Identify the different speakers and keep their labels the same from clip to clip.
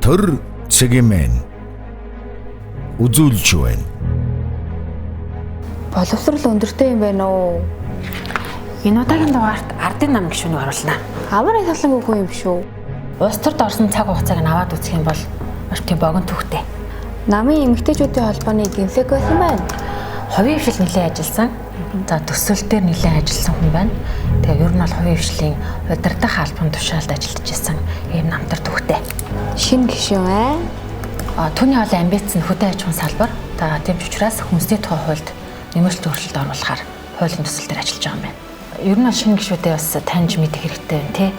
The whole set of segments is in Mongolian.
Speaker 1: төр цэгийн үзүүлж байна.
Speaker 2: Боловсрол өндөртэй юм байна уу?
Speaker 3: Энэ удаагийн дугаарт ардын нам гишүүнийг оруулнаа.
Speaker 2: Амар ахлан үгүй юм шүү.
Speaker 3: Улс төрд орсон цаг хугацааг нь аваад үзэх юм бол маш тийм богино түүхтэй.
Speaker 2: Намын эмэгтэйчүүдийн холбооны гинфлэг байсан байна.
Speaker 3: Хувийн хвшил нэлээд ажилласан. За төсөл дээр нэлээд ажилласан хүн байна. Тэгээ ер нь бол хувийн хвшлийн удирдах албан тушаалд ажиллаж байсан ийм намтар түүхтэй.
Speaker 2: Шинэ гишүүн
Speaker 3: Түүний олон амбиц нь хөдөө аж ахуйн салбар. За тийм ч учраас хүнсний тухай хуульд нэмэлт өөрчлөлт оруулахаар хуулийн төсөл дээр ажиллаж байгаа юм байна. Ер нь шинэ гишүүдээ бас таньж мэдэх хэрэгтэй байна тий.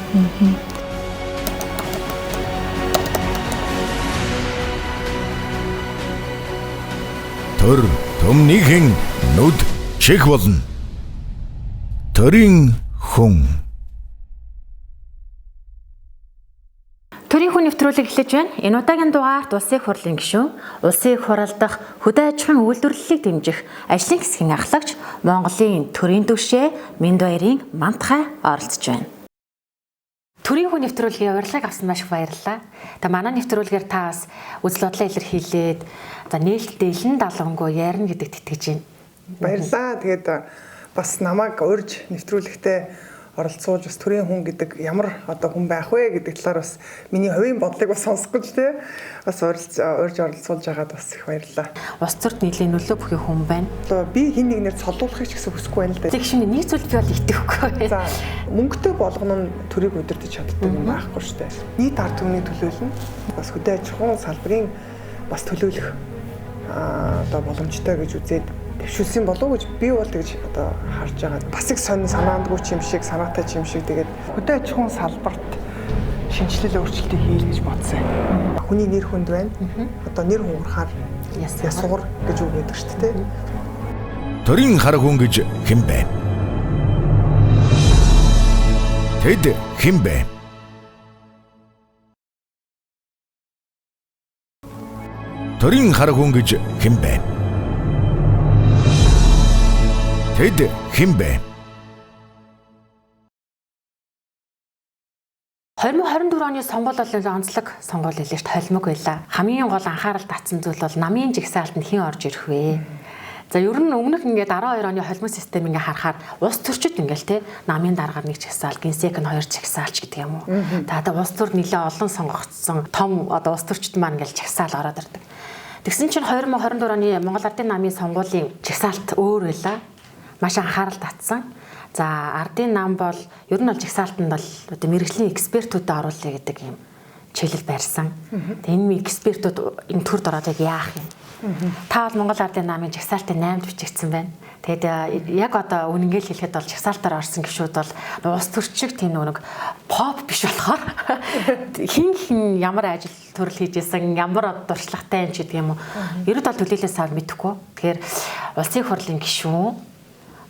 Speaker 1: Төр төмнийхэн нүд чих болно. Төрийн хүн.
Speaker 3: Төрийн хүн нэвтрүүлэг эхлэж байна. Энэ удаагийн дугаарт улсын их хурлын гишүүн, улсын их хурлдах хөдөө аж ахуйн үйлдвэрлэлийг дэмжих ажлын хэсгийн ахлагч, Монголын төрийн түвшээ Миндбаярын Мантхай оролцож байна. Төрийн хүн нэвтрүүлгийн урилгыг авсан маш их баярлалаа. Тэгээ манай нэвтрүүлгээр та бас үзэл бодлоо илэрхийлээд за нээлттэй илэн далангуу ярина гэдэгт итгэж байна.
Speaker 4: Баярлалаа. Тэгээд бас намайг урьж нэвтрүүлэгтээ оролцуулж бас төрийн хүн гэдэг ямар одоо хүн байх вэ гэдэг талаар бас миний хувийн бодлыг бас сонсох гэж тий бас урьж оролцуулж байгаад бас их баярлалаа.
Speaker 3: Улс төрд нийлээ нөлөө бүхий хүн байна.
Speaker 4: Одоо би хин нэгнээр цолуулахыг ч гэсэн хүсэхгүй байна л да.
Speaker 3: Тэг шинэ нэг зүйл би бол итгэхгүй.
Speaker 4: За мөнгөтэй болгоно нь төрийг удирдах чаддаг юм байхгүй шүү дээ. Нийт ард түмний төлөөлөл бас хөдөө аж ахуйн салбарын бас төлөөлөх одоо боломжтой гэж үзээд төвшүүлсэн болов уу гэж би бол тэгж одоо харж байгаа. Бас их сонин санаандгүй ч юм шиг, санаатай ч юм шиг тэгээд хөдөө аж ахуйн салбарт шинжилэл өөрчлөлтийг хийл гэж бодсон. Хүний нэр хүнд байна. Одоо нэр хугарахаар ясуур гэж үг гэдэг шүү дээ.
Speaker 1: Төрийн хар хүн гэж хэн бэ? Тэд хэн бэ? Төрийн хар хүн гэж хэн бэ? Тэд хэн бэ?
Speaker 3: 2024 оны сонгуул бол онцлог сонгуул хэлээ шүү дээ. Холимог байлаа. Хамгийн гол анхаарал татсан зүйл бол намын жигсаалтанд хэн орж ирэх вэ? За ер нь өмнөх ингээд 12 оны холимог систем ингээ харахаар улс төрчид ингээл те намын дараагаар нэг жигсаалт, гинсек нь 2 жигсаалч гэдэг юм уу. Та улс төр нэлээ олон сонгогдсон том одоо улс төрчид маань ингээл жигсаал ороод ирдэг. Тэгсэн чинь 2024 оны Монгол Ардын намын сонгуулийн жигсаалт өөр байлаа. Маш анхаарал татсан. За ардын нам бол ер нь бол жигсаалтанд бол одоо мэргэжлийн экспертүүдэд оруулъя гэдэг юм чиглэл барьсан. Тэгээ энэ экспертүүд энэ төрд ороод яах юм? Та бол Монгол Ардын намын жигсаалтын 8-д бичигдсэн байна. Тэгээд яг одоо үнэнгээл хэлэхэд бол жигсаалтаар орсон гишүүд бол улс төрчиг тийм нэг pop биш болохоор хин ямар ажил төрөл хийж исэн, ямар дуршлагатай юм ч гэдэг юм уу. Ерөөд бол төлөөлөөс аваад мэдэхгүй. Тэгэхээр улсын их хурлын гишүүн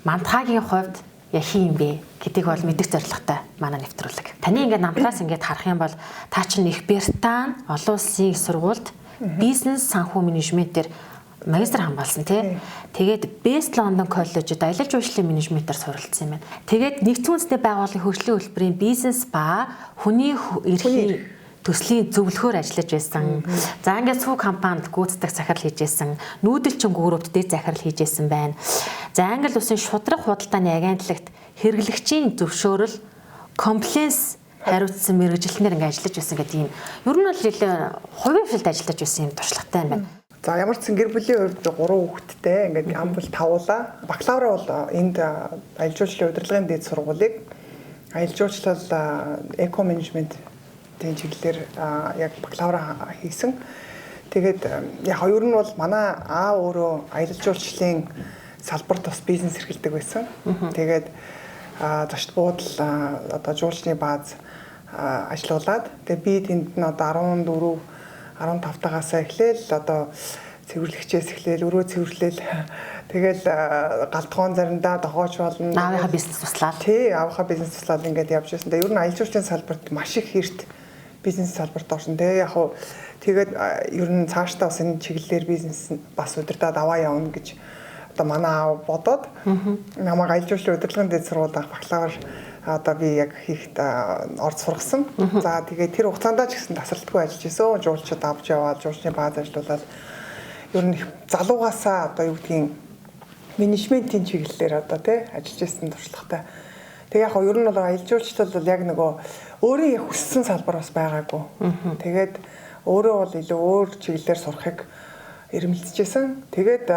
Speaker 3: Мантхайгийн хувьд яхи юм бэ гэдгийг бол мэдэх зорилготой манай нэвтрүүлэг. Таны ингээд намтраас ингээд харах юм бол та чинь их Британи олон улсын их сургуульд бизнес санхүү менежментээр магистр хамгаалсан тий. Тэгээд Best London College-д аялал жуулчлалын менежментээр суралцсан юм байна. Тэгээд нэгдсэн үндэсний байгууллагын хөгжлийн хөтөлбөрийн бизнес ба хүний эрхийн төслийн зөвлөхөөр ажиллаж байсан. За ингээд сүү компанид гүйцэтгэх захирал хийж байсан. Нүүдэлчин группт дэд захирал хийж байсан байна. За Англи улсын шудраг худалдааны агентлагт хэрэглэгчийн зөвшөөрөл compliance хариуцсан мэргэжилтнээр ингээд ажиллаж байсан гэдэг юм. Ер нь бол хувийн хвшилд ажиллаж байсан юм туршлагатай юм байна.
Speaker 4: За ямар ч гэр бүлийн хувьд 3 хүүхэдтэй ингээд амбул тавуулаа. Бакалавра бол энд аялал жуулчлалын удирдлагын дэд сургуулийг аялал жуулчлал эко менежмент тийм чиглэлээр яг бакалавра хийсэн. Тэгээд яг хоёр нь бол манай аа өөрөө аялал жуулчлалын салбарт бас бизнес эрхэлдэг байсан. Тэгээд зочд буудал одоо жуулчны бааз ажиллаулаад тэгээд би тэнд нь одоо 14 15 тагаас эхлээл одоо цэвэрлэгчээс эхлээл өрөө цэвэрлээл тэгэл галтгоон заримдаа дохооч болно.
Speaker 3: Аавынхаа бизнес туслаад.
Speaker 4: Тий, аавынхаа бизнес туслаад ингээд явж байсан. Тэгээд ер нь аялал жуулчлалын салбарт маш их эрт бизнес салбарт орсон. Тэгээ яг хуу тэгээд ер нь цаашдаа бас энэ чиглэлээр бизнес бас удирдаад аваа явна гэж одоо манай аав бодоод намайг аялал жуулчлалын удирдлагын дэд сургуульд авах бакалавр одоо би яг хийхэд орж сургасан. За тэгээд тэр хугацаанд ч гэсэн тасралтгүй ажиллаж исэн. Жуулчид авч яваад жуулчны бааз ажиллуулаад ер нь залуугаасаа одоо юу гэдгийг менежментийн чиглэлээр одоо тий ажиллаж исэн туршлагатай. Тэг яг ер нь бол аялал жуулчлал бол яг нөгөө өөрөө яг хүссэн салбар бас байгаагүй. Тэгээд өөрөө бол илүү өөр чиглэлээр сурахыг эрмэлзэжсэн. Тэгээд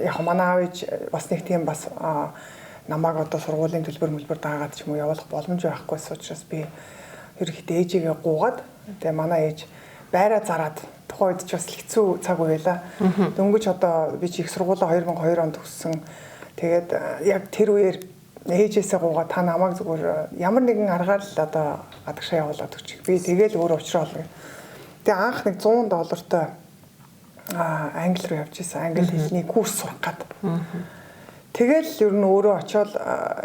Speaker 4: яг манай аав ээж бас нэг тийм бас намайг одоо сургуулийн төлбөр даагаад ч юм уу явуулах боломж байхгүйс учраас би ерөнхийдөө ээжигээ гуугаад тэгээ манай ээж байраа зараад тухайн үед ч бас хэцүү цаг үе байлаа. Дөнгөж одоо би ч их сургуулаа 2002 онд төгссөн. Тэгээд яг тэр үеэр ээжээсээ гуугаад та намайг зүгээр ямар нэгэн аргаар л одоо гадагшаа явуулаад өгчих. Би тэгээл өөрөө уучраа олно. Тэгээ анх нэг $100 англи руу явж исэн. Англи хэлний курс сурах гээд. Тэгэл ер нь өөрөө очиод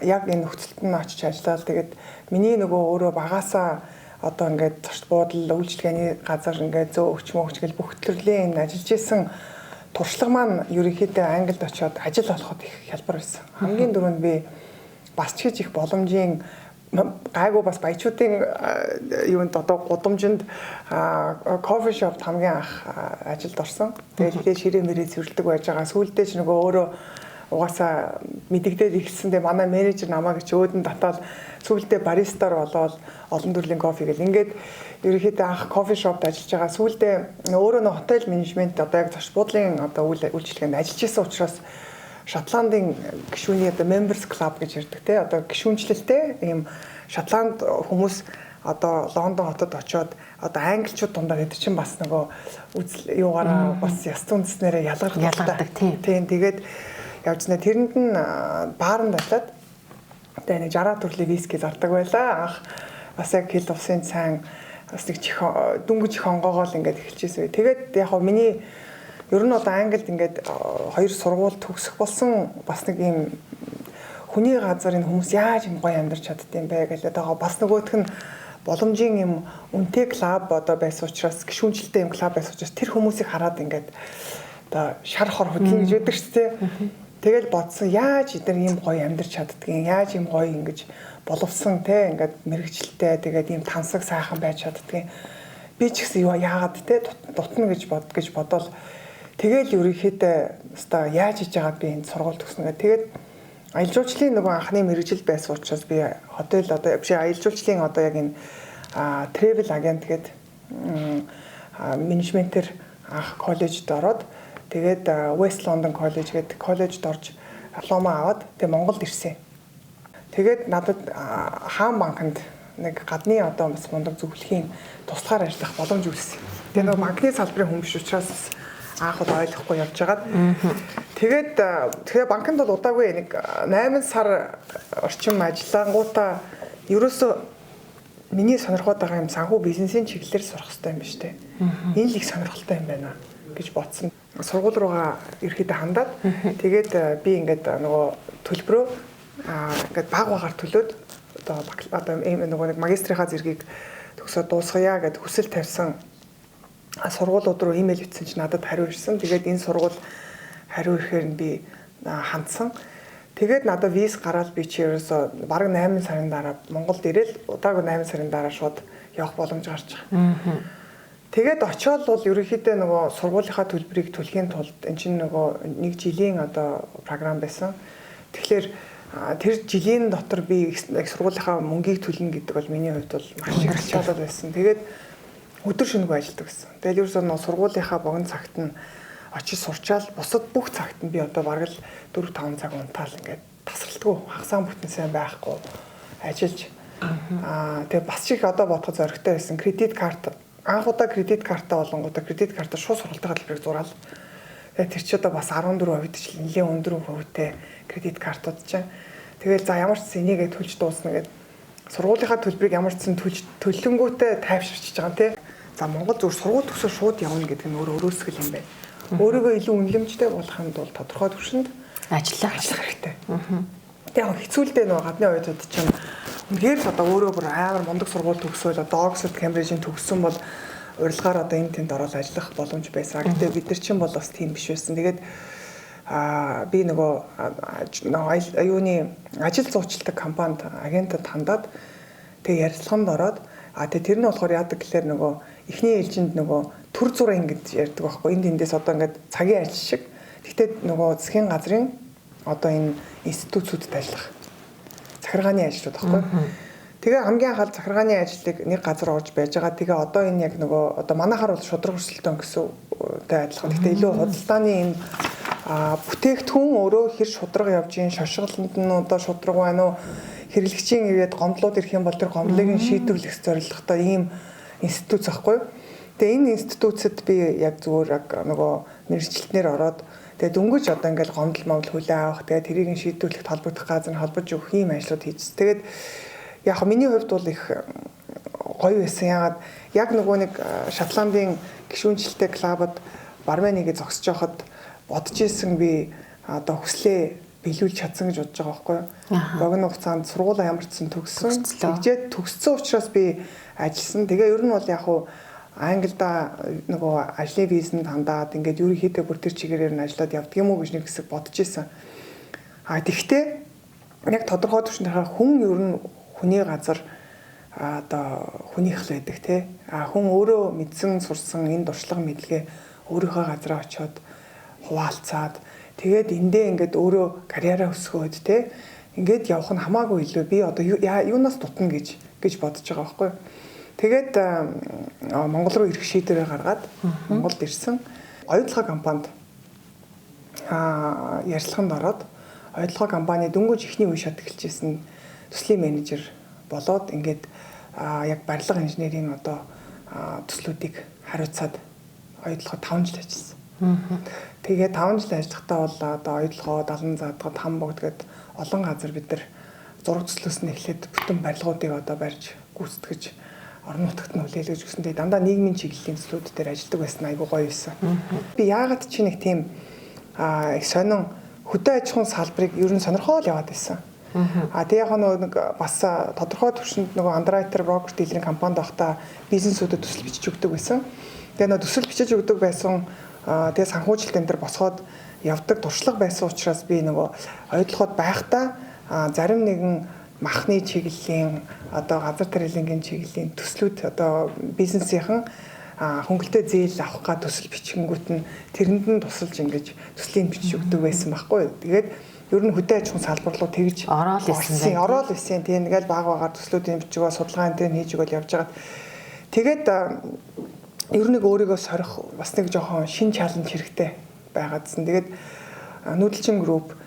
Speaker 4: яг энэ нөхцөлд нь очиж ажиллаад тэгээд миний нөгөө өөрөө багаасаа одоо ингээд зорч буудлал үйлчлэгээний газар ингээд зөө өгч мөгч гэл бүх төрлийн ажиллаж исэн туршлага маань ерөнхийдөө Англид очиод ажил олоход их хялбар байсан. Хамгийн дөрөнд би бас ч их боломжийн гайгүй бас баячуудын юунд одоо гудамжинд кофе шопт хамгийн анх ажилд орсон. Тэгээд ширээ мэрээ цэвэрлдэг байж байгаа. Сүүлдээ ч нөгөө өөрөө угаасаа мэдэгдээд ихсэндээ манай менежер намайг ч өөдөн татаад сүүлдээ баристаар болоод олон төрлийн кофе гэл ингээд ерөнхийдөө анх кофе шопт ажиллаж байгаа. Сүүлдээ өөрөө нөө хотел менежмент одоо яг зоч буудлын одоо үйлчлэгээнд ажиллаж исэн учраас Шотландын гишүүний одоо members club гэж ярьдаг те одоо гишүүнчлэлтэй ийм Шотланд хүмүүс одоо Лондон хотод очиод одоо англичууд дундаа хэд чинь бас нөгөө юугаараа бас яс түнснэрээ ялгардаг тийм тэгээд явж нэ тэрэнд нь баарнд ажиллаад тэгээ нэг 60 төрлийн виски зардаг байлаа. Анх бас яг хил усын цайн бас нэг дүнгэж хонгоогоол ингээд эхэлчихсэн. Тэгээд яг хоо миний ер нь одоо Англид ингээд хоёр сургууль төгсөх болсон бас нэг юм хүний газар энэ хүмүүс яаж юм гоё амьдарч чаддсан бэ гэдэг байгаа. Бас нөгөөх нь боломжийн юм үнэтэй клуб одоо байсан учраас гишүүнчлэлтэй юм клуб байсан учраас тэр хүмүүсийг хараад ингээд одоо шар хор хөдлөн гэж яддаг шүү дээ. Тэгэл бодсон яаж эдгээр ийм гоё амьдарч чаддгийг яаж ийм гоё ингэж боловсон те ингээд мэрэгчлээ тэгээд ийм тансаг сайхан байж чаддгийг би ч гэсэн яагаад те дутна гэж бодоод тэгэл ерөнхийдөө өстой яаж хийж байгаад би энэ сургууль төгснө гэх. Тэгээд аялал жуулчлалын нөгөө анхны мэрэгжил байсан учраас би хотел одоо аялал жуулчлалын одоо яг энэ travel agent гэдэг менежментээр анх коллежид ороод тэгээд West London College гэдэг коллежид орж диплома аваад тэгээд Монголд ирсэн. Тэгээд надад хаан банкнд нэг гадны одоо бас мундаг зөвлөхийн туслахаар ажиллах боломж өгсөн. Тэгээд нөгөө банкны салбарын хүн биш учраас анх бол ойлгохгүй явж байгаад тэгээд банкнд бол удаагүй нэг 8 сар орчим ажиллангуудаа ерөөсөө миний сонирхоод байгаа юм санхүү бизнесийн чиглэлээр сурах хэрэгтэй юм ба штэ. Энэ л их сонирхолтой юм байна гэж бодсон. Сургууль руугаа ерөөхдөө хандаад тэгээд би ингээд нөгөө төлбөрөө ингээд баг багаар төлөөд одоо нөгөө нэг магистрийнхаа зэргийг төгсөөд дуусгая гэд хүсэл тавьсан. Сургуулиуд руу имэйл бичсэн чинь надад хариу ирсэн. Тэгээд энэ сургууль хариу ирэхээр нь би хандсан. Тэгээд надад виз гараад би чи ерөөсө бараг 8 сарын дараа Монголд ирээл удаагүй 8 сарын дараа шууд явах боломж гарч байгаа. Тэгээд очиод бол ерөнхийдөө нөгөө сургуулийнхаа төлбөрийг төлөхийн тулд эн чинь нөгөө 1 жилийн одоо програм байсан. Тэгэхээр тэр жилийн дотор би их сургуулийнхаа мөнгийг төлнө гэдэг бол миний хувьд бол маш их ачаалал байсан. Тэгээд өдөр шөнөгүй ажилладаг гэсэн. Тэгэл ерөөсөө нөгөө сургуулийнхаа богино цагт нь очиж сурчаал бусад бүх цагт нь би одоо бараг л 4-5 цаг унтаал ингээд тасралтгүй хагасаа бүтэн сайн байхгүй ажиллаж тэгээ бас ч их одоо бодоход зоригтой байсан. Кредит карт анх удаа кредит картаа болонгуудаа кредит картаа шууд сургалтынхаа төлбөрийг зураал. Тэгээ тэр чи одоо бас 14% ч нэлээд өндөр хувьтай кредит картууд чинь. Тэгэл за ямар ч зэнийгээ төлж дуусна гэдэг сургуулийнхаа төлбөрийг ямар ч зэн төлөнгүүтээ тайвширч байгаа тийм. За Монгол зүгээр сургууль төгсөө шууд явна гэдэг нь өөрөөсгөл юм байна. Өөрийгөө илүү үнэлэмжтэй болгохын тулд тодорхой түвшинд ажиллах хэрэгтэй. Тэгээ хэцүүлдэ нөгөө гадны оюутнууд чинь үнээр л одоо өөрөө бүр амар мундаг сургууль төгсөөл одоо Oxford Cambridge-ийн төгссөн бол урилгаар одоо энэ тэнд ороод ажиллах боломж байсан. Гэтэ бид нар чинь бол бас тийм биш байсан. Тэгээд би нөгөө юуны ажил зуучилдаг компанид агентад хандаад тэгээ ярилцлаганд ороод тэгээ тэр нь болохоор яадаг гэхээр нөгөө эхний ээлжинд нөгөө төр зураг ингэж ярьдаг байхгүй энд эндээс одоо ингээд цагийн ажил шиг. Гэхдээ нөгөө засгийн газрын одоо энэ институцүүдэд ажиллах захиргааны ажлууд байхгүй. Тэгээ хамгийн анхаал захиргааны ажлыг нэг газар орж байж байгаа. Тэгээ одоо энэ яг нөгөө одоо манайхаар бол шудраг өрсөлдөөн гэсэнтэй адилхан. Гэхдээ илүү худалдааны энэ бүтээгдэхүүн өөрөө хэр шудраг явж ийн шошголонд нь одоо шудраг байна уу хэрэглэгчийн ирээд гомдлууд ирэх юм бол тэр гомдлыг нь шийдвэрлэх зорилготой ийм институт захгүй. Тэгээ энэ институцэд би яг зүгээр яг нөгөө мэргэжилтнэр ороод тэгээ дөнгөж одоо ингээл гомдол момдол хүлээн авах тэгээ тэрийг нь шийдвэрлэх холбогдох газар нь холбож өгөх ийм ажлууд хийж. Тэгээд яг миний хувьд бол их гоё байсан. Ягаад яг нөгөө нэг Шотландын гишүүнчлэлтэй клубад барменыгээ зогсож байхад бодож исэн би одоо хүслээ биелүүлж чадсан гэж бодож байгаа байхгүй юу. Богино хугацаанд сургуулаа ямарчсан төгссөн. Тэгжээд төгссөн учраас би ажилласан. Тэгээ ер нь бол яг хуу Англида нөгөө ажлын визэнд хандаад ингээд ерөнхийдөө бүр тэр чигээрээр нь ажиллаад явдаг юм уу гэж нэг хэсэг бодож исэн. Тэгвэл яг тодорхой төвшөнд хүн ер нь хүний газар одоо хүнийх л байдаг те. Хүн өөрөө мэдсэн сурсан энэ дуршлага мэдлэгээ өөрийнхөө газараа очиод хуваалцаад тэгээд эндээ ингээд өөрөө карьераа өсгөөд те. Ингээд явах нь хамаагүй илүү би одоо юунаас дутна гэж бодож байгаа байхгүй. Тэгээд Монгол руу ирэх шийдвэрээ гаргаад Монголд ирсэн. Оюутлага компанид ярилцлаганд ороод оюутлага компани дөнгөж ихний үе шат эхэлжсэн төслийн менежер болоод ингээд яг барилга инженерийн одоо төслүүдийг хариуцаад оюутлага 5 жил ажилласан. Тэгээ 5 жил ажиллахдаа бол одоо оюутлага 70 заадгад хамбогд гээд олон газар бид нар зураг төслөөс нь эхлээд бүтэн барилгуудыг одоо барьж гүйцэтгэж орон нутагт нь хүлээлгэж өгсөндөө дандаа нийгмийн чиглэлийн төслүүд дээр ажилладаг байсан айгуу гоё байсан. Би яагаад чи нэг тийм их сонин хөдөө аж ахуйн салбарыг ер нь сонирхоод яваад байсан. Тэгээ яг нэг бас тодорхой төвшөнд нөгөө андеррайтер брокер дийлэрийн компанид байхдаа бизнесүүдэд төсөл бичиж өгдөг байсан. Тэгээ нөгөө төсөл бичиж өгдөг байсан. Тэгээ санхүүжилтэн дээр босгоод явдаг туршлага байсан учраас би нөгөө оюутлахад байхдаа зарим нэгэн махны чиглэлийн одоо газар тариалангийн чиглэлийн төслүүд одоо бизнесийнхэн хөнгөлтэй зээл авах га төсөл бичгэнгүүт нь тэрэнд нь тусалж ингэж төслийн бичиж өгдөг байсан байхгүй. Тэгээд ер нь хөдөө аж ахуйн салбар руу тэгж ороод исэн. Тийм ингээл баг багаар төслүүдийн бичиг судалгаан дээр хийж өгөөл явж байгаад тэгээд ер нь өөрийгөө сорих бас нэг жоохон шин чаленж хэрэгтэй байгаадсан. Тэгээд нүүдэлчин групп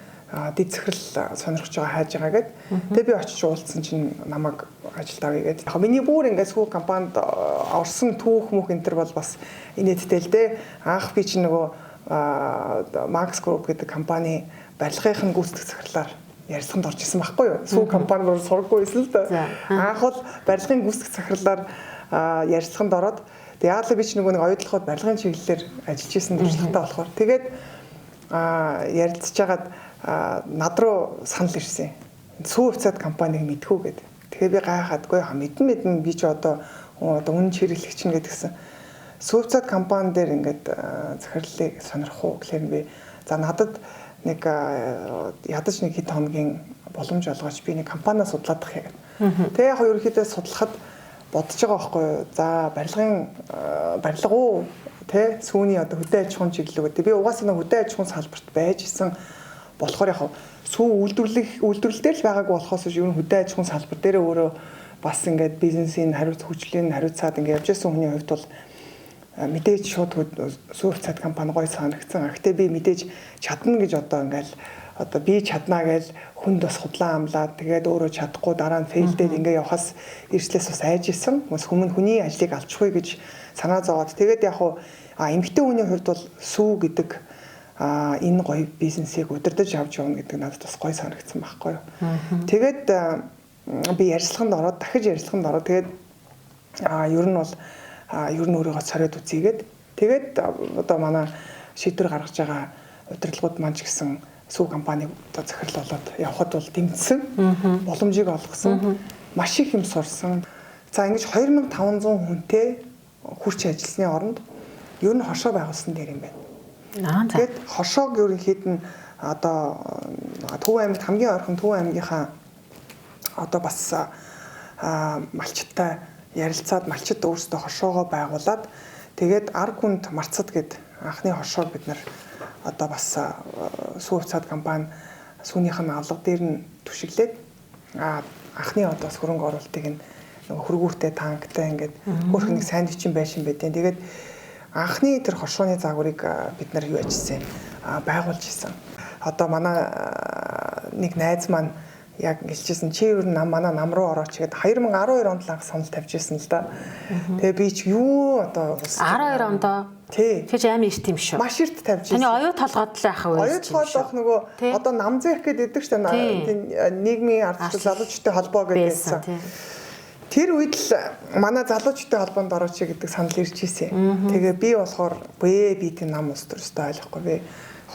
Speaker 4: дэд захирал сонирхож байгаа хайж байгаа гэд. Тэгээ би очиж уулзсан чинь намайг ажилд авъя гэд. Яг миний бүр ингээд сүү компанид орсон түүх мөх энэ төр бол бас инээдтэй л дээ. Анх би чинь нөгөө Max Group гэдэг компани барилгын гүйцэтгэх захирлаар ярилцлаганд орж исэн байхгүй юу? Сүү компанид бол сургаггүй байсан л да. Анх бол барилгын гүйцэтгэх захирлаар ярилцлаганд ороод яг л би ч нөгөө нэг оюутлахад барилгын чиглэлээр ажиллаж исэн туршлагатай болохоор тэгээд ярилцж хагаад над руу санал ирсэн. Сүү хувьцаат компаниг мэдхүү гэдэг. Тэгэхээр би гайхаадгүй мэдэн би ч одоо үнэ чиглэлч нь гэдгсэн. Сүү хувьцаат компани дээр ингээд захирлыг сонирх уу гэхээр би за надад нэг ядаж нэг хэд хоногийн боломж олгооч би нэг компаниас судлаадах яг. Тэгээ яг ерөнхийдөө судлахад бодож байгаа байхгүй юу. За барилга уу тэ сүүний одоо хөдөө аж ахуйн чиглэлүүд. Би угаасаа нэг хөдөө аж ахуйн салбарт байж исэн болохоор яг сүү үйлдвэрлэлээр л байгаагүй болохоос ер нь хөдөө аж ахуйн салбар дээр өөрөө бас ингээд бизнесийн хүчлийн хариуцаад ингээд явж байсан хүний хувьд бол мэдээж шууд сүү хувьцаат компани гоё санагдсан. Гэхдээ би мэдээж чадна гэж одоо ингээл одоо би чаднаа гэж хүнд бас худлаа амлаад тэгээд өөрөө чадахгүй дараа нь фейлдээд ингээ явахаас эрслээс бас айж исэн. Хүний ажлыг алчихгүй гэж санаа зовоод тэгээд яг эмэгтэй хүний хувьд бол сүү гэдэг энэ гоё бизнесийг удирдах авч явна гэдэг надад бас гоё санагдсан байхгүй юу. Тэгээд би ярилцлаганд ороод дахиж ярилцлаганд ороод тэгээд ер нь бол ер нь өөрийгөө царайд үзьгээд тэгээд одоо манай шийдвэр гаргаж байгаа удирдлагууд маань ч гэсэн сүү компани одоо захирал болоод явхад бол тэмцсэн боломжийг олгосон маш их юм сурсан. За ингэж 2500 хүнтэй хурц ажилласны оронд ер нь хошоо байгуулсан дээр юм байна. Тэгээд хошоог ерөнхийд нь одоо Төв аймагт хамгийн ойрхон Төв аймгийнхаа одоо бас малчтай ярилцаад малчид өөрсдөө хошоогоо байгуулад тэгээд арг хүнд марцад гэд анхны хошоог бид нар одоо бас сүү хувьцаат компани сүүнийх нь алга дээр нь түшиглээд анхны одоо хөрөнгө оруулалтыг нь хөргүүртэй танктай ингээд хөөх нэг сандвичийн байшин байдیں۔ Тэгээд анхны тэр хошооны загварыг бид нар юу ажилласан байгуулж исэн. Одоо манай нэг найз маань яг хэлчихсэн чи ер нь манай нам руу орооч гэдэг 2012 онд л анх санал тавьж ирсэн л да. Тэгээ би ч юу одоо
Speaker 3: 12 онд
Speaker 4: тий.
Speaker 3: Тэгж амар ирт юм шүү.
Speaker 4: Маш ирт тавьж ирсэн.
Speaker 3: Таны оюу толгойд л байх уу?
Speaker 4: Оюу толгойд нөгөө одоо намзэх гэдэг шүү дээ. Нийгмийн ардчлал залуучуудын холбоо гэдэгсэн. Тэр үед л манай залуучуудын холбоонд орооч гэдэг санал ирж ирсэн. Тэгээ би болохоор би тийм нам ус төрөстэй ойлгохгүй би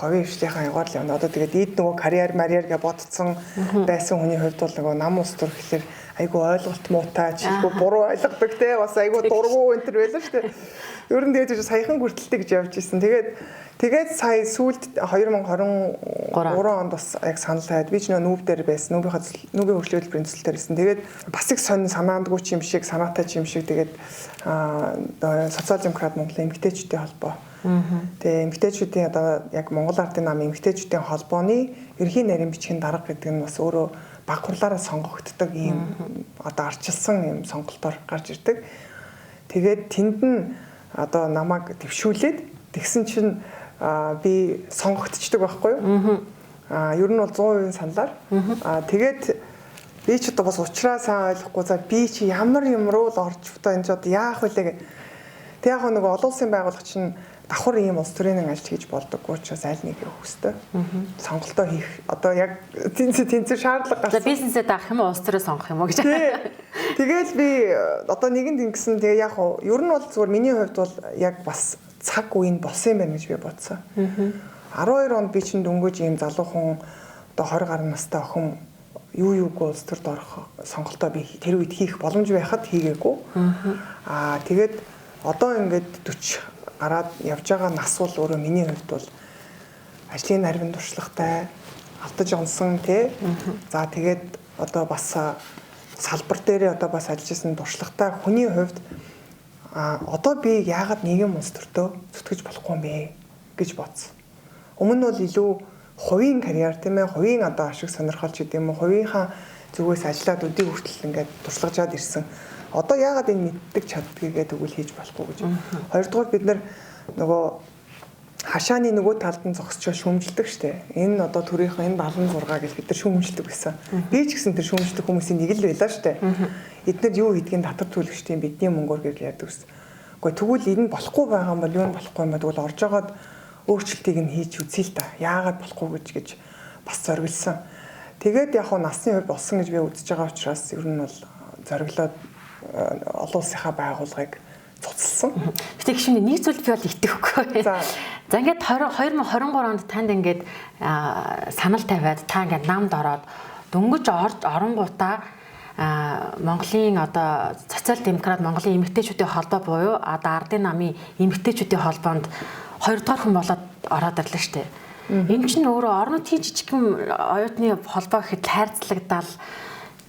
Speaker 4: ховын хвшлийнхаа ягаар л явна. Одоо тэгээд ийд нөгөө карьер гэ бодцсон байсан хүний хувьд бол нөгөө нам ус төр гэхэлэр айгу ойлголт муутай чихгүй буруу ойлгодог те бас айгу дургу энэ төр байлаа шүү дээ. Ер нь тэгээд саяхан хүртэлтэй гэж явж исэн. Тэгээд сая сүүлд 2023 онд бас яг санал тавиад би ч нүүб дээр байсан. Нүүбийн хөгжлийн төлбөрийн төсөл дээр байсан. Тэгээд бас их сонь санаандгүй ч юм шиг, санаатай ч юм шиг тэгээд социал демократ Монголын эмэгтэйчүүдийн холбоо. Тэгээ эмэгтэйчүүдийн одоо яг Монгол Ардын намын эмэгтэйчүүдийн холбооны ерхий нарийн бичгийн дарга гэдэг нь бас өөрөө баг хурлаараа сонгогддог ийм одоо арчилсан ийм сонголтоор гарч ирдэг. Тэгээд тэнд нь одоо намайг дэвшүүлээд тэгсэн чинь би сонгогдчихдаг байхгүй юу? Ер нь бол 100% саналаар. Тэгээд би ч одоо бас уучраа сайн ойлгохгүй за би чи ямар юм руу л орж одоо энэ ч одоо яах вэ гэх. Тэг яг нэг олон улсын байгууллага чинь давхар ийм улс төрийн ажил хийж болдоггүй учраас аль нэг явах хэрэгтэй. Сонголтоо хийх. Одоо яг тэнцэр шаардлага гарсан.
Speaker 3: За бизнесээ даах юм уу улс төрөө сонгох юм уу гэж.
Speaker 4: Тэгэл би одоо нэгэнд ингэсэн тэгээ яг ер нь бол зүгээр миний хувьд бол яг бас цаг үе нь болсон юм байна гэж би бодсон. 12 онд би чинь дөнгөж ийм залуухан одоо 20 гаруй настай охин юугүй улс төрд орох сонголтоо би тэр үед хийх боломж байхад хийгээгүй. Тэгээд одоо ингээд 40 гараад явж байгаа нас бол өөрөө миний хувьд бол ажлын нарийн туршлагатай алдаж онсон тий. За тэгээд одоо бас салбар дээр одоо бас ажилласан туршлагатай хүний хувьд одоо би яагаад нийгэм улс төртөө зүтгэж болохгүй юм бэ гэж бодсон. Өмнө нь бол илүү хувийн карьер тийм ээ, хувийн одоо ашиг сонирхолч гэдэг юм уу, хувийнхаа зүгээс ажиллаад өдий хүртэл ингээд туршлагажаад ирсэн. Одоо яагаад энэ мэддэг чаддгийг тэгвэл хийж болохгүй гэж. Хоёрдугаар бид нар нөгөө хашааны нөгөө талд нь зогсчоо шүүмжилдэг штэ. Энэ одоо төрийнхэн энэ 76 гэж бид нар шүүмжилдэг гэсэн. Би ч гэсэн тэр шүүмжилдэг хүмүүсийн нэг л байлаа штэ. Эднэр юу хийдгийг татвар төлөгчдийн бидний мөнгөөр гэж ярьдаг гэсэн. Гэхдээ тэгвэл энэ болохгүй байгаа юм бол юу болохгүй юм бэ? Тэгвэл орж агаад өөрчлөлтийг нь хийж үзье л да. Яагаад болохгүй гэж бас зориулсан. Тэгээд яг хуу насны хувьд болсон гэж би үзэж байгаа учраас ер нь бол зориглоод олон улсынхаа байгууллагыг цуцлсан.
Speaker 3: Гэтэ гişүн нэг зүйл би бол итгэхгүй. За ингээд 2023 онд танд ингээд санал тавиад та ингээд намд ороод дөнгөж оронгуудаа Монголын одоо социал демократ Монголын эмэгтэйчүүдийн холбоо буюу одоо Ардын намын эмэгтэйчүүдийн холбоонд 2 дугаар хүн болоод ороод ирлээ шүү дээ. Энэ чинь өөрөө орон нутгийн жижигхэн оюутны холбоо гэхэд хайрцагтал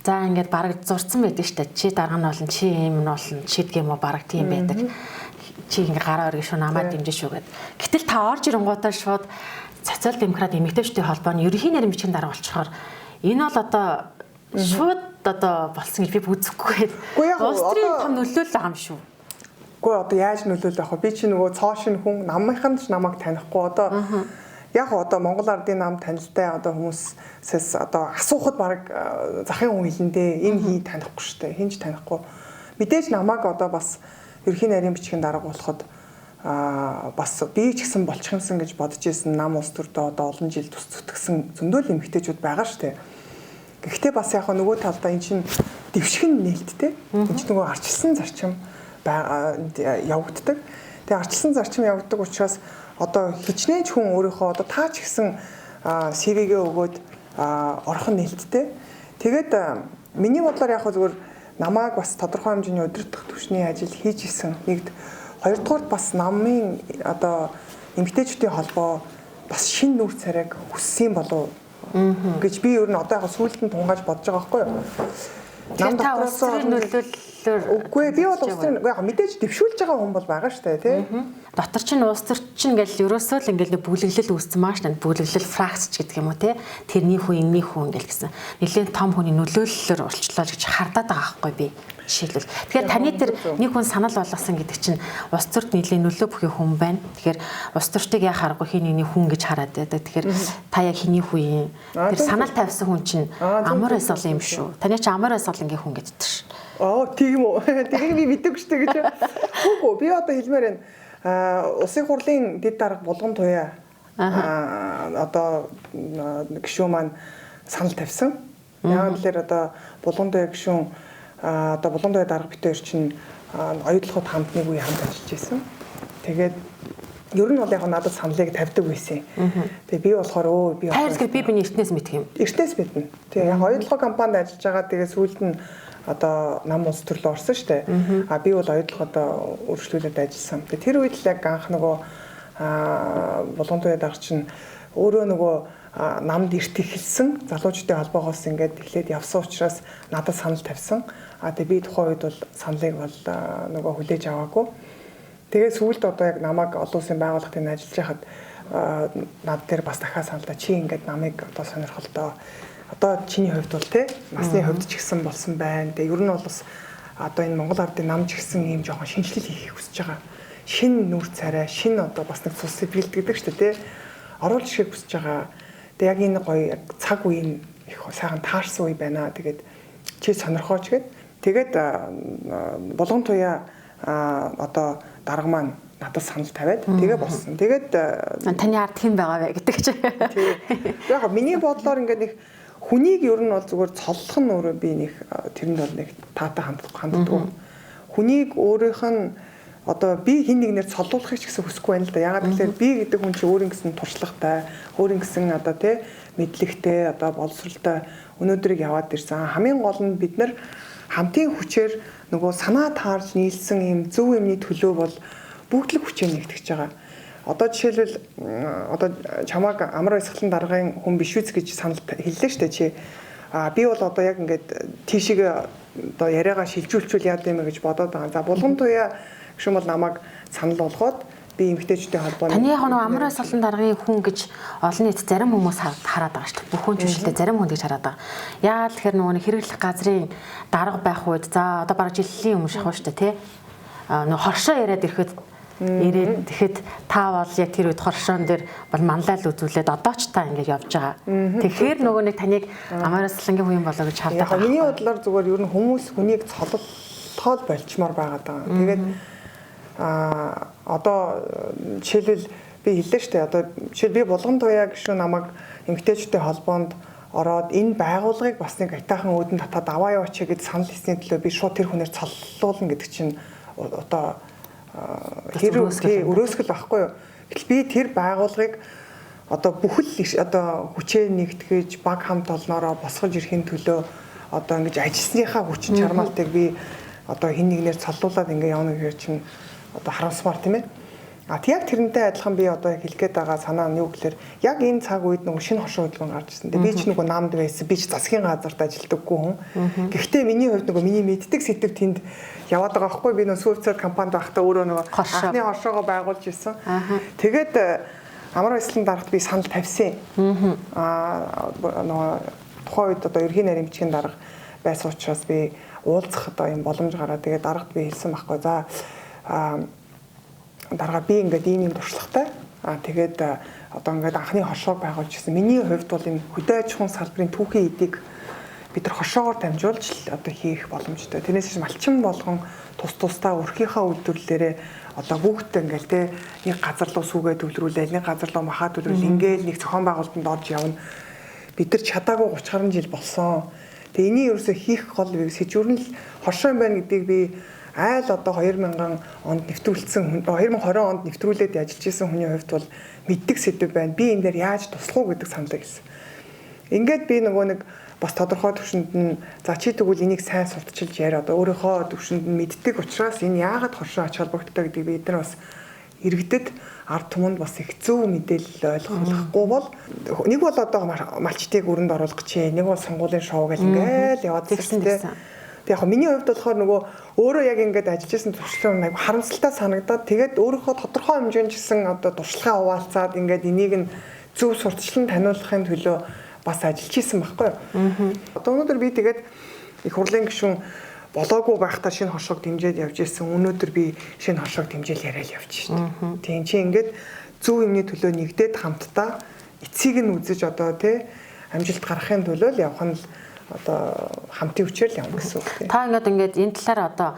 Speaker 3: за ингээд бараг зурцсан байдаг шүү дээ. Чи дарга нь болно, чи юм нь болно, чид гэм үү бараг тийм байдаг. Чи ингээд гараа өргөн шүү намайг дэмжин шүү гэд. Гэтэл та орж ирэнгуудаа шууд социал демократ эмэгтэйчүүдийн холбооны ерөнхий нарийн бичгийн дарга болчихоор энэ бол одоо шууд одоо болсон гэж би үзэхгүй. Улс төрийн том нөлөөлөл байгаа юм шүү.
Speaker 4: Гэхдээ одоо яаж нөлөөлөх вэ? Би чи нөгөө цоо шин хүн намынхан ч намайг танихгүй одоо яг одоо Монгол Ардын нам танилтай одоо хүмүүсээс одоо асуухад баг захын хүн хэлэндээ энэ хий танихгүй шүү дээ. Хинч танихгүй. Мэдээж намайг одоо бас ерхий нарийн бичгийн дарга болоход бас би ч гэсэн болчих юмсан гэж бодож ирсэн нам улс төрдөө одоо олон жил тус зүтгэсэн зөндөл эмэгтэйчүүд байгаа шүү дээ. Гэхдээ бас яг нөгөө талдаа эн чинь дэвшгэн нээлттэй. Энд чинь нөгөө арчилсан зарчим явагддаг. Тэгээ арчилсан зарчим явагддаг учраас одоо хичнээн ч хүн өөрийнхөө одоо таа ч гэсэн CV-гээ өгөөд орох нь нээлттэй. Тэгээд миний бодлоор яг зүгээр намайг бас тодорхой хэмжээний удирдах түвшний ажил хийж исэн. Нэгд хоёрдугаар бас намын одоо эмэгтэйчүүдийн холбоо бас шинэ нүүр царайг хүссэн болов гэж би ер нь одоо яг сүүлд нь тунгааж бодож байгаа байхгүй юу.
Speaker 3: Нам дотроос нөлөөллөөр
Speaker 4: үгүй би бол улс төрийн яг мэдээж дэвшүүлж байгаа хүн бол байгаа шүү дээ тий.
Speaker 3: Дотор чинь улс төр чинь ингээл ерөөсөө л ингээл бүлэглэл үүссэн маш тань бүлэглэл фракц гэдэг юм уу тий. Тэрний хүн энэний хүн ингээл гэсэн. Нилээн том хүний нөлөөллөөр урьдчилаа гэж хардаад байгаа байхгүй би. Жишээлбэл. Тэгэхээр таны тэр нэг хүн санал болгосон гэдэг чинь улс төрт нилээн нөлөө бүхий хүн байна. Тэгэхээр улс төртийг яа харахгүй хин нэгний хүн гэж хараад байдаг. Тэгэхээр та яг хиний хүн юм. Тэр санал тавьсан хүн чинь амар эсэл юм шүү. Таны чинь амар эсэл ингээ хүн гэдэг чинь.
Speaker 4: Тийм үү. Тэрийг би мэддэг шүү дээ гэж. Үгүй би одоо хэлмээр байна. Улсын хурлын дэд дарга Булган Туяа одоо гишүүн маань санал тавьсан. Яг л одоо Булган Туяа гишүүн одоо Булган Туяа дарга битээр чинь оюутлахад хамт нэг үе хамт ажиллаж байсан. Тэгээд ер нь бол яг надад саналыг тавьдаг байсан. Тэгээ би болохоор би
Speaker 3: биний эртнээс мэдх юм.
Speaker 4: Эртнээс мэднэ. Тэгээ яг оюутлах компанид ажиллаж байгаа. Тэгээ сүүлд нь одоо нам улс төрлөө орсон шүү дээ. Би бол оюутлах одоо өргөжлүүлээд ажилласан. Тэгээ тэр үед л яг анх нөгөө Булган Туяа дарга чинь өөрөө нөгөө намд эрт ихэлсэн залуучдын холбоогоос ингээд эхлээд явсан учраас надад санал тавьсан. Тэгээ би тухайн үед бол саналыг бол нөгөө хүлээж аваагүй. Тэгээ сүүлд одоо яг намайг олон улсын байгууллагын ажиллаж байхад над дээр бас дахиад саналдаа чи ингээд намайг одоо сонирхолтой одоо чиний хувьд бол те насны хувьд ч ихсэн болсон байна. Тэгээ ер нь бол бас одоо энэ Монгол ардын нам ч ихсэн ийм жоохон шинжилэл хийх хүсэж байгаа. Шинэ нүүр царай, шинэ одоо бас нэг цус сэбгэлт гэдэг шүү дээ те. Оруулж ирэх хүсэж байгаа. Тэгээ яг энэ гоё яг цаг үеийн их сайхан таарсан үе байна. Тэгээд чи сонирхооч гэд. Тэгээд Булган Туяа одоо дарга маань надад санал тавиад тэгээ болсон. Тэгээд
Speaker 3: таны ард хэн байгаа вэ гэдэг чинь.
Speaker 4: Яг миний бодлоор ингээд нэг хүнийг ер нь бол зүгээр цоллох нь өөрөө би нэг тэрэнд бол нэг таатай ханддаг. Хүнийг өөрийнх нь одоо би хин нэгнээр цоллуулахыг ч гэсэн хүсэхгүй байна л да. Ягаад гэвэл би гэдэг хүн чинь өөрийн гэсэн туршлагатай, өөрийн гэсэн одоо тий мэдлэгтэй, одоо боловсралтай өнөөдрийг яваад ирсэн. Хамгийн гол нь бид нар хамтын хүчээр нөгөө санаа таарж нийлсэн юм зөв юмны төлөө бол бүгд л хүчээр нэгтгэж байгаа. Одоо жишээлбэл одоо чамааг амар баясгалан даргын хүн биш үз гэж санал хэллээ шүү дээ чи. Би бол одоо яг ингээд тийшээ одоо яриагаа шилжүүлчихвэл яа гэм гэж бодоод байгаа. За Булган Туяа гүшүүн бол намайг санал болгоод би эмэгтэйчүүдийн холбооны
Speaker 3: таны яг нөгөө амар баясгалан даргын хүн гэж олон нийт зарим хүмүүс хараад байгаа шүү дээ. Бүх хүн чүшилтэй зарим хүн гэж хараад байгаа. Яагаад тэгэхээр нөгөө хэрэглэх газрын дарга байх үед за одоо бараг жилийн өмнө шахав шүү дээ тий. Нөгөө хоршоо яриад ирэхэд тэгэхэд та бол яг тэр үед хоршоон дээр бол манлайл үзүүлээд одоо ч та ингэж явж байгаа. Тэгэхээр нөгөө нэг таныг амар баясгалангийн хүн болоо гэж хардаг.
Speaker 4: Яг миний бодлоор зүгээр ер нь хүмүүс хүнийг цололтоод болчмоор байгаад байгаа. Тэгээд одоо жишээлбэл би хэллээ шүү дээ. Одоо жишээл би Булган Туяа гişүү намайг эмэгтэйчүүдийн холбоонд ороод энэ байгууллагыг бас нэг айтаахан өөдөн татаад аваа яваач гэж санал хийсний төлөө би шууд тэр хүнээр цоллуулна гэдэг чинь одоо өрөөсгөл байхгүй юу. Гэтэл би тэр байгууллагыг одоо бүхэл одоо хүчээ нэгтгэж баг хамт олноороо босгож ирэхин төлөө одоо ингэж ажилласныхаа хүчин чармаалтыг би одоо хин нэгнээр цоллуулад ингэ явна гэхээр чинь одоо харамсмаар тийм ээ. Яг тэрнтэй адилхан би одоо хэлгээд байгаа санаа нь юу гэхээр яг энэ цаг үед нөгөө шинэ хоршоо хөдөлгөөн гарч ирсэн. Би ч нөгөө намд байсан. Би ч засгийн газарт ажилладаггүй хүн. Гэхдээ миний хувьд нөгөө миний мэддэг сэдв тэнд яваад байгаа байхгүй. Би нөгөө сүүцэд компанид байхдаа өөрөө нөгөө анхны хоршоогоо байгуулж ирсэн. Тэгээд амар баясгалан дарагт би санал тавьсан. Нөгөө тухайн үед одоо ерхий нарийн бичгийн дарга байсан учраас би уулзах одоо юм боломж гараад тэгээд дарагт би хэлсэн байхгүй. За дарга би ингээд ийм туршлагатай. Тэгээд одоо ингээд анхны хоршоог байгуулж ирсэн. Миний хувьд бол энэ хөдөө аж ахуйн салбарын түүхийн эдийг бид нар хоршоогоор дамжуулж одоо хийх боломжтой. Тэрнээс малчин болгон тус тусдаа өрхийнхаа үйлдвэрлэлээрээ одоо бүгд ингээд те нэг газар руу сүгээ төвлөрүүлээ, нэг газар руу махаа төвлөрүүл ингээл нэг зохион байгуулалтанд орж явна. Бид нар чадаагүй 30 гаруй жил болсон. Тэгээ энийг ерөөсөө хийх гол сэжүүрнэл хоршоо юм байна гэдгийг би айл одоо 2000 онд нэвтрүүлсэн 2020 онд нэвтрүүлээд ажиллаж исэн хүний хувьд бол мэддэг сэдв байна. Би энэ дээр яаж туслах уу гэдэг саналаа хэлсэн. Ингээд би нөгөө нэг бас тодорхой төвшөнд нь за чи тэгвэл энийг сайн сурталчилж яар одоо өөрийнхөө төвшөнд нь мэддэг учраас энэ яагаад хоршоо ач холбогдолтой гэдгийг бид нар бас иргэдэд ард түмэнд бас их зөв мэдээлэл ойлгохгүй бол нэг бол одоо малчтыг өрөнд оруулах гэж, нэг бол сонгуулийн шоу гэл ингээл яваад
Speaker 3: тэгсэн.
Speaker 4: Тэг яг миний хувьд болохоор нөгөө өөрөө яг ингээд ажиллаж исэн туршлага айгу харамсалтай санагдаад тэгээд өөрийнхөө тодорхой хэмжээнд гэсэн одоо туршлагаа хуваалцаад ингээд энийг нь зөв сурталчлан таниулахын төлөө бас ажиллаж исэн байхгүй юу. Одоо өнөөдөр би тэгээд их хурлын гишүүн болоогүй байхдаа шинэ хоршоог дэмжиж явж ирсэн. Өнөөдөр би шинэ хоршоог дэмжиж яриад явж шин. Тийм чи ингээд зөв юмны төлөө нэгдээд хамтдаа эцсийг нь үзэж одоо тий амжилт гаргахын төлөө л явах нь одоо хамтын хүчээр л явна гэсэн үг тий.
Speaker 3: Та ингээд энэ талаар одоо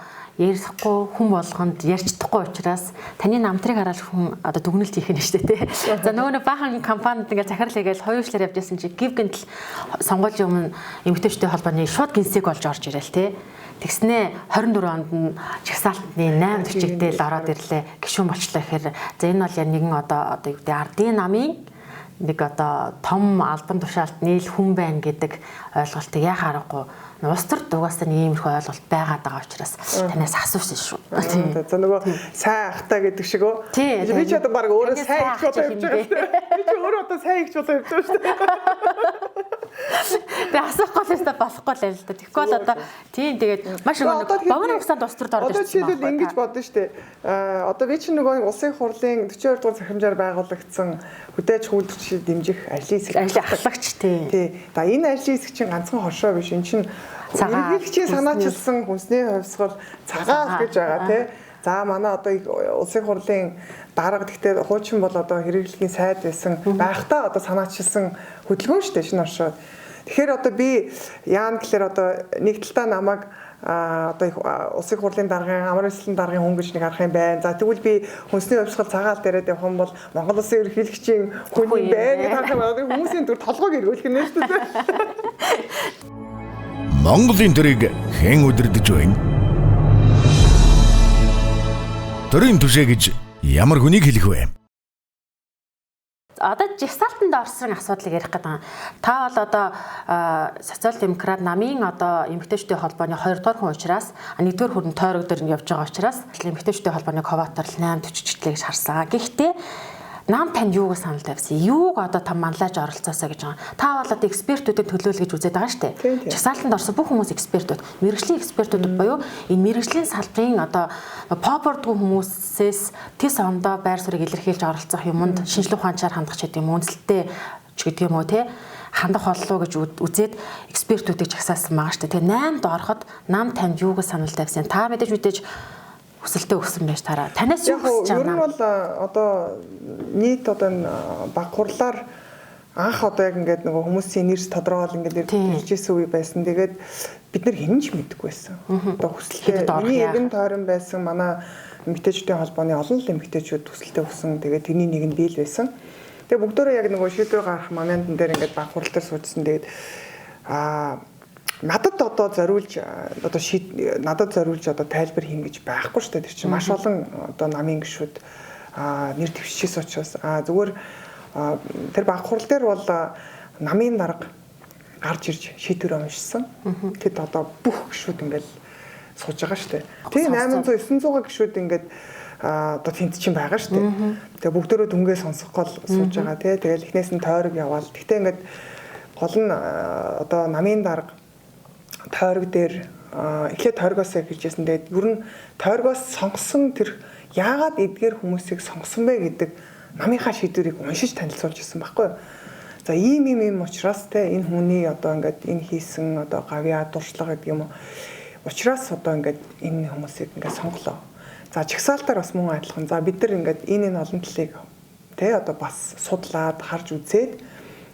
Speaker 3: ярихгүй хүн болгонд ярьж чадахгүй учраас таны намтрыг хараад хүн одоо дүгнэлт хийх нь шүү дээ тий. За нөгөө баахан компанид ингээд захирал хийгээл хоёулчлаар явж байсан чи гів гинтл сонгуулийн өмнө эмэгтэйчүүдийн холбооны шууд гинсэг болж орж ирэл тий. Тэгснээ 24 онд нь чагсаалтны 8 төчигдэл ороод ирлээ. Гишүүн болчлоо гэхээр за энэ бол нэгэн одоо юу гэдэг ардын намын нэг одоо том албан тушаалд нийл хүн байна гэдэг ойлголтыг яхаа аргагүй улс төр дугаас нэг иймэрхүү ойлголт байгаад байгаа учраас танаас асуусан шүү.
Speaker 4: За нөгөө сайн ахтаа гэдэг шиг үү? Би ч одоо баг өөрөө сайн их болоо явж байгаа шүү дээ. Би ч өөрөө одоо сайн их болоо явж байгаа шүү дээ.
Speaker 3: Би асуухгүй л өстой болохгүй л л да. Тэгэхгүй бол одоо тийм тэгээд маш их богино хугацаанд улс төрд орж ирсэн.
Speaker 4: Одоо жишээлбэл ингэж бодно шүү дээ. Одоо би чинь нөгөө улсын хурлын 42 дугаар захимжаар байгуулагдсан хүдээж хүүлдэгчид дэмжих ажлын хэсэг
Speaker 3: ахлагч тий.
Speaker 4: За энэ ажлын хэсэг чинь ганцхан хоршоо биш. Энэ чинь ерөнхийлөгчийн санаачилсан хүнсний хувьсгал цагаал гэж байгаа тий. За манай одоо улсын хурлын дарга гэхдээ хуучин бол одоо хэрэглэгийн сайд байсан байхдаа одоо санаачилсан хөдөлгөөн шүү дээ шинэ оршоо. Тэгэхээр одоо би яан гэхээр одоо нэг талтаа намайг одоо улсын хурлын даргын амар эслийн даргын хүн гэж нэг арах юм байна. За тэгвэл би хүнсний хувьсгал цагаал дээрээ явах юм бол Монгол улсын ерөнхийлөгчийн хүн юм байна гэж харах юм. Хүмүүсийн төр толгойг эргүүлэх нь шүү дээ.
Speaker 1: Монголын төрийг хэн удирдах вэ? Төрийн түшээ гэж ямар хүнийг хэлэх вэ?
Speaker 3: Одоо жагсаалтанд орсон асуудлыг ярих гэдэг. Та бол одоо социал-демократ намын одоо эмэгтэйчүүдийн холбооны 2 дугаар хүн учраас 1-р хүрэн тойрог дээр явж байгаа учраас эмэгтэйчүүдийн холбооны коваторл 8 төччлээ гэж харсан. Гэхдээ нам танд юуг санал тавьсан? Юуг одоо та манлайж оролцоосоо гэж байгаа. Та бол одоо экспертүүдэд төлөөлөл гэж үзээд байгаа шүү дээ. Жагсаалтанд орсон бүх хүмүүс экспертүүд, мэргэжлийн экспертүүд буюу энэ мэргэжлийн салбарын одоо попордгүй хүмүүсээс тис ондоо байр суурийг илэрхийлж оролцох юмд шинжилгээ ухаанчаар хандах ч гэдэг юм үнэлттэй ч гэдэг юм уу те хандах боллоо гэж үзээд экспертүүдийг жагсаасан байгаа шүү дээ. Тэгээ 8-д ороход нам танд юуг санал тавьсан? Та мэдээж хүсэлтэд өгсөн байж тараа. Танаас юу хүсэж байгаа юм?
Speaker 4: Ер нь бол одоо нийт одоо баг хурлаар анх одоо яг ингээд нөгөө хүмүүсийн нэрс тодорхойл ингээд иржсэн үе байсан. Тэгээд бид нар хинж мэдгүй байсан. Одоо хүсэлтэд миний эргэн тойрон байсан манай эмэгтэйчүүдийн холбооны олон л эмэгтэйчүүд хүсэлтэд өгсөн. Тэгээд тэрний нэг нь биел байсан. Тэгээд бүгдөө яг нөгөө шийдвэр гаргах моментн дээр ингээд баг хурал дээр суужсан. Тэгээд надад одоо зориулж одоо тайлбар хийн гэж байхгүй шүү дээ. Тэр чинь маш олон одоо намын гишүүд нэр дэвшижсэн учраас зүгээр тэр баг хурал дээр бол намын дарга гарч ирж шийдвэр уншсан. Тэд одоо бүх гишүүд ингээд сууж байгаа шүү дээ. Тийм 800 900 гишүүд ингээд одоо тэнд чинь байгаа шүү дээ. Тэгээ бүгдөө дүнгээ сонсох гол сууж байгаа тий. Тэгэл эхнээс нь тойрог яваал. Гэхдээ ингээд гол нь одоо намын дарга тойрог дээр эхлээд тойрогоосоо гэжсэн. Тэгээд ер нь тойрогоос сонгосон тэр яагаад эдгээр хүмүүсийг сонгосон бэ гэдэг намынхаа шийдвэрийг уншиж танилцуулж ирсэн байхгүй юу. За ийм учраас те энэ хүний одоо ингээд энэ хийсэн одоо гавьяа дуршлага гэдэг юм уу. Учраас одоо ингээд энэ хүмүүсийг ингээд сонголоо. За чагсаалтаар бас мөн адилхан. За бид нар ингээд энэ олон талыг те одоо бас судлаад харж үзээд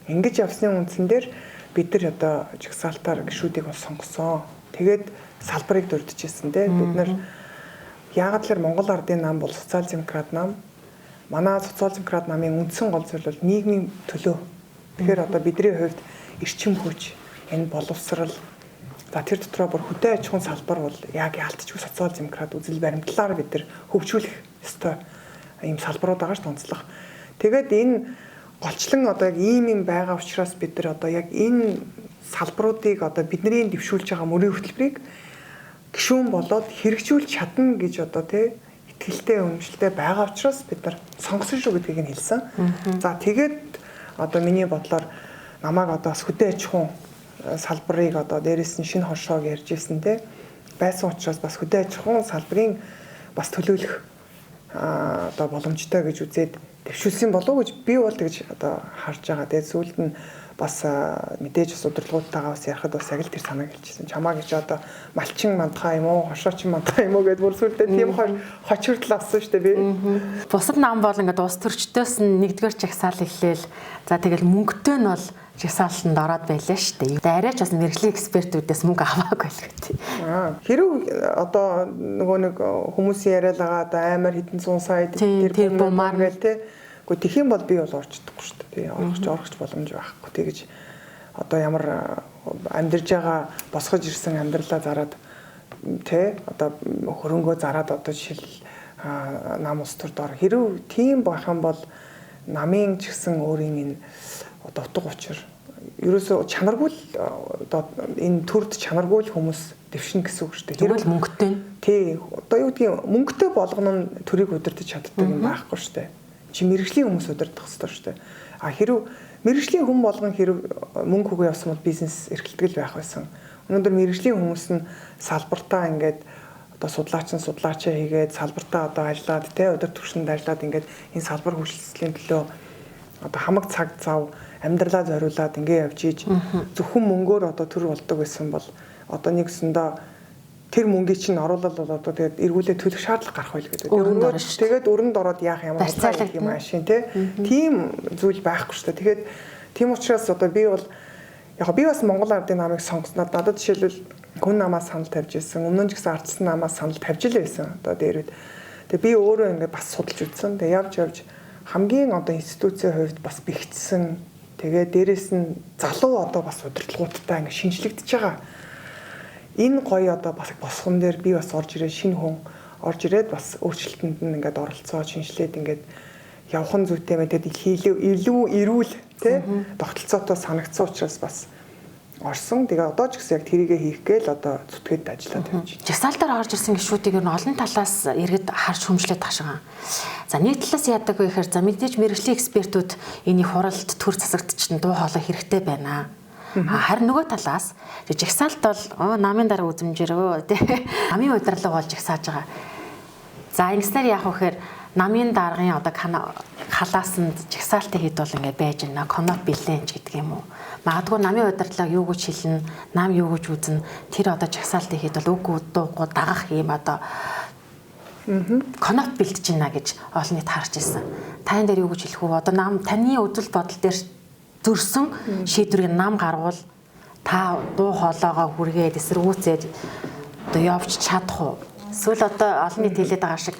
Speaker 4: ингэж явсны үндсэн дээр бид нар одоо чагсаалтаар гишүүдийг бас сонгосон. Тэгээд салбарыг дурдчихсэн те бид нар яагаад гэхээр Монгол Ардын нам бол социал-демократ нам. Манай социал-демократ намын үндсэн гол зүйл бол нийгмийн төлөө. Тэгэхээр одоо бидний хувьд эрчим хүч, энэ боловсрал, за тэр дотроо бүр хөдөө аж ахуйн салбар бол яг яалтчгүй социал-демократ үзэл баримтлалаар бид нар хөгжүүлэх ёстой ийм салбарууд байгаа ш тонцлох. Тэгээд энэ голчлон одоо яг ийм байгаа учраас бид нар одоо яг энэ салбаруудыг одоо бидний дэвшүүлж байгаа мөрийн хөтөлбөрийг гишүүн болоод хэрэгжүүлж чадна гэж одоо тий ихтгэлтэй өмчлөлтэй байгаа учраас бид нар сонгосон шүү гэдгийг нь хэлсэн. За тэгээд одоо миний бодлоор намайг одоо бас хөдөө аж ахуйн салбарыг одоо дээрээс нь шинэ хоршоог ярьж ирсэн те байсан учраас бас хөдөө аж ахуйн салбарын бас төлөөлөх одоо боломжтой гэж үзээд дэвшүүлсэн болов уу гэж би бол тэгж одоо харж байгаа. Тэгээд сүүлд нь бас мэдээж бас удирдлагуудтайгаа бас ярихад бас яг л тэр санааг хэлчихсэн. Чамаа гэж одоо малчин мантхаа юм уу, хошоочин мантхаа юм уу гэдээ бүр сүүлдээ тийм хочирдл авсан шүү дээ би.
Speaker 3: Бусад нам бол ингээд улс төрчдөөс нь нэгдүгээр жагсаал эхлээл за тэгэл мөнгөтэй нь бол жагсаалтанд ороод байлаа шүү дээ. Арайч бас мэрэгжлийн экспертүүдээс мөнгө аваагүй л гэдэг.
Speaker 4: Хэрэг одоо нөгөө нэг хүмүүсийн яриалгаа одоо аймаар хэдэн зуун сая
Speaker 3: тэр бумаар
Speaker 4: гээл те. Гэхдээ тэх юм бол би бол орчдохгүй шүү дээ. Орох боломж байхгүй. Тэгэж одоо ямар амьдарж байгаа босгож ирсэн амьдралаа зараад те одоо хөрөнгөө зараад одоо жишээл нам ус төр дор хэрэг тийм байх юм бол намын ч гэсэн өөрийн энэ одоо утга учир ерөөсөө чанаргүй л одоо энэ төрд чанаргүй л хүмүүс дэвшин гэсэн үг шүү дээ.
Speaker 3: Тэгвэл мөнгөтэй.
Speaker 4: Тий. Одоо юу гэдгийг мөнгөтэй болгоно нь төрийг удирдах чаддаг юм байхгүй шүү дээ. Чи мэрэгжлийн хүмүүс удирдах хэрэгтэй шүү дээ. Хэрэг мэрэгжлийн хүн болгон хэрэг мөнгө хөгөө явсан бол бизнес эрхлэлтгэл байх байсан. Өнөөдөр мэрэгжлийн хүмүүс нь салбартаа ингээд одоо судлаачаа хийгээд салбартаа одоо ажиллаад те өдөр төвшөнд ажиллаад ингээд энэ салбар хөгжлийн төлөө одоо хамаг цаг зав амьдралаа зориулаад ингээ явж ийж зөвхөн мөнгөөр одоо төр болдог байсан бол одоо нэгсэндээ тэр мөнгийг чинь оруулаад бол одоо тэгээд эргүүлээ төлөх шаардлага гарах байл гэдэг. Тэгээд өрөнд ороод яах юм бол юм ашиг тийм зүйл байхгүй шүү дээ. Тэгээд тийм учраас одоо би бол яг би бас Монгол Ардын намыг сонгосноо надад жишээлбэл хүн намаас санал тавьж ирсэн. Өмнө нь ч гэсэн ардсан намаас санал тавьж л байсан. Одоо дээрүүд. Тэгээд би өөрөө ингээ бас судалж үзсэн. Тэгээд явж хамгийн одоо институцийн хувьд бас бэхжсэн. Тэгээд дээрэс нь залуу одоо бас удирдлагуудтай ингээ шинжлэгдэж байгаа. Энэ гоё одоо бас босгон дээр би бас орж ирээд шинэ хүн орж ирээд бас өөрчлөлтөнд нь ингээд оролцоо шинжлээд ингээд явхан зүйтэй байна. Тэгээд илүү эрүүл тий тогтолцоотой санагдсан учраас бас орсон. Тэгээ одоо ч гэсэн яг тэрийгэ хийх гээл одоо зүтгээд ажиллаад байна.
Speaker 3: Жагсаалтаар орж ирсэн гишүүдийг нь олон талаас иргэд харж хүмжлээд ташгаа. За нэг талаас яадаг вэ гэхээр за мэдээж мэрэгжлийн экспертүүд энийг хуралд төр засагдчихна дуу хоолой хэрэгтэй байна. Харин нөгөө талаас жагсаалт бол намын дараа үзмжээрөө тий намын удирдлага болж жагсааж байгаа. За ингэснээр яах вэ гэхээр намын даргын одоо халаасанд жагсаалтын хэд бол ингэ байж байна. Коноп билэнч гэдэг юм уу. Магадгүй намын удирдлага юу гэж хэлнэ, нам юу гэж үзнэ. Тэр одоо жагсаалтын хэд бол үгүй дуугүй дагах юм одоо коноп бэлдэж байна гэж олон нийт харж ирсэн. Тань дээр юу гэж хэлэх вэ? Одоо нам таны үзэл бодол дээр зөрсөн шийдвэрийг нам гаргуул та дуу хоолойгоо хүргээд эсэргүүцээд одоо явж чадах уу? Эсвэл одоо олон нийт хэлээд байгаа шиг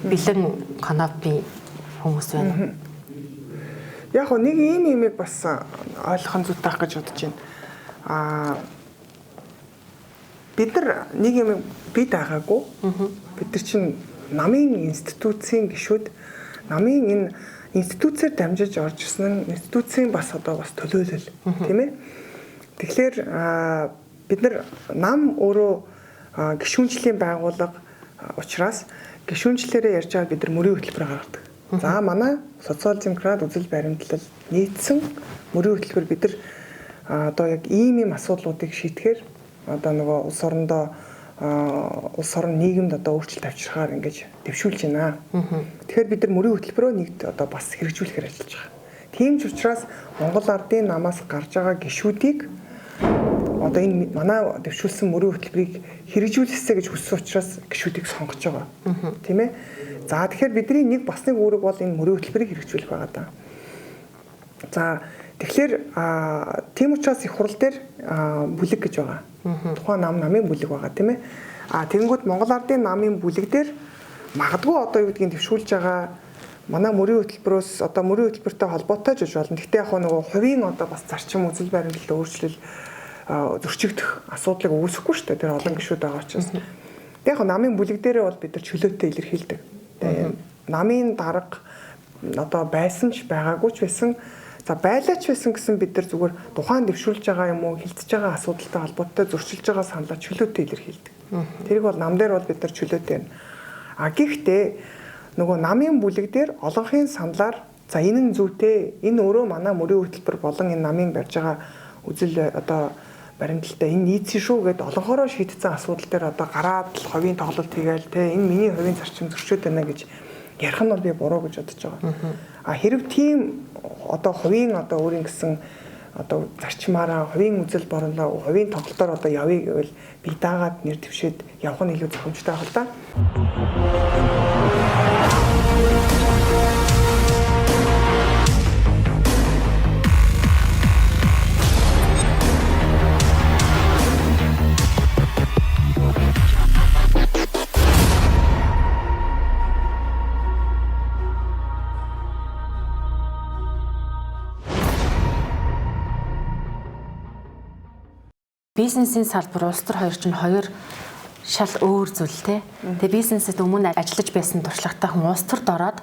Speaker 3: бэлэн конопи хүмүүс байна.
Speaker 4: Яг нэг имийг бас ойлгох зүйтэй байх гэж бодож байна. Бид нар нэг юм бид байгаагүй. Бид нар чинь намын институцийн гишүүд намын энэ институцээр дамжиж орж ирсэн институцийн бас одоо бас төлөөлөл тийм ээ. Тэгэхээр бид нар нам өөрөө гишүүнжлийн байгууллага учраас гишүүнжлэрээ ярьж байгаа бид нар мөрийн хөтөлбөр гаргадаг. За манай социал демократ үзэл баримтлал нийцсэн мөрийн хөтөлбөр бид нар одоо яг ийм асуудлуудыг шийдэхээр одоо нөгөө улс орон нийгэмд одоо өөрчлөлт авчрахаар ингэж дэвшүүлж байна. Тэгэхээр бид нар мөрийн хөтөлбөрөө нэгд одоо бас хэрэгжүүлэхээр ажиллаж байгаа. Тийм ч учраас Монгол Ардын намаас гарч байгаа гишүүдийг одоо энэ манай дэвшүүлсэн мөрийн хөтөлбөрийг хэрэгжүүлэхсэ гэж хүссэн учраас гишүүдийг сонгож байгаа. Тийм ээ. За тэгэхээр бидний бас нэг үүрэг бол энэ мөрийн хөтөлбөрийг хэрэгжүүлэх байгаа даа. За тэгэхээр тийм учраас их хурал дээр бүлэг гэж байгаа. Тухайн намын бүлэг байгаа тийм ээ. Тэгэнгүүт Монгол Ардын намын бүлэг дээр магадгүй одоо юу гэдгийг төвшүүлж байгаа манай мөрийн хөтөлбөрөөс одоо мөрийн хөтөлбөртэй холбоотой жиж болно. Гэхдээ яг нөгөө хувийн одоо бас зарчим үзэл баримтлал өөрчлөл зөрчигдөх асуудлыг үүсэхгүй шүү дээ. Тэр олон гишүүд байгаа учраас. Яг намын бүлэг дээрээ бол бид нар чөлөөтэй илэрхийлдэг. Намын дарга одоо байсан ч байгаагүй ч байсан за байлаач байсан гэсэн бид нар зүгээр тухайн дэвшүүлж байгаа юм уу хилцэж байгаа асуудалтай холбоотой зөрчилж байгаа саналаа чөлөөтэй илэрхийлдэг. Тэрийг бол нам дээр бол бид нар чөлөөтэй байна. Гэхдээ нөгөө намын бүлэг дээр олонхын саналаар за энэ нь зүйтэй, энэ өөрөө манай мөрийн хөтөлбөр болон энэ намын барьж байгаа үзэл одоо баримталтай энэ нийцсэн шүү гэдээ олонхороо шийдсэн асуудал дээр одоо гараад л ховийн тоглолт хийгээл те энэ миний ховийн зарчим зөрчөөд байна гэж ярих нь бол би буруу гэж бодож байгаа. Хэрэг тийм одоо ховийн одоо өөрийн гэсэн одоо зарчмаараа ховийн үзэл борлоо ховийн тоглолтоор одоо явъя гэвэл би даагаад нэр дэвшээд явах нь илүү зөвхөмжтэй байх л да.
Speaker 3: Бизнесийн салбар улс төр хоёр чинь хоёр шал өөр зүйл те. Тэгээ бизнесэд өмнө ажиллаж байсан туршлагатай хүн улс төрд ороод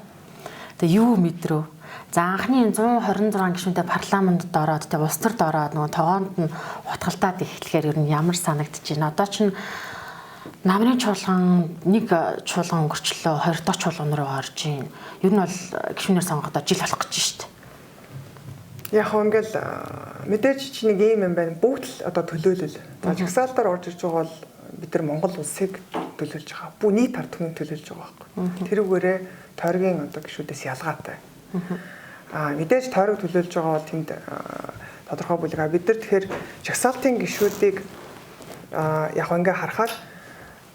Speaker 3: тэгээ юу мэдрөө. За анхны 126 гишүүнтэй парламентд ороод тэгээ улс төрд ороод нөгөө тогоонд нь утгалтаад эхлэхээр ер нь ямар санагдаж байна. Одоо чинь намрын чуулган нэг чуулган өнгөрчлөө 20 дахь чуулган руу орж байна. Ер нь бол гишүүнээр сонгохдоо жил болох гэж байна шүү дээ.
Speaker 4: Яг ингээл мэдээж чи нэг юм байна. Бүгд л одоо төлөөлөл. За жагсаалтаар орж ирж байгаа бол бид нар Монгол улсыг төлөөлж байгаа. Бүх нийт ард түмнийг төлөөлж байгаа байхгүй. Тэрүүгээрээ тойргийн одоо гишүүдээс ялгаатай. Мэдээж тойрог төлөөлж байгаа тэнд тодорхой бүлэг. Бид нар тэгэхээр жагсаалтын гишүүдийг яг ингээ харахаар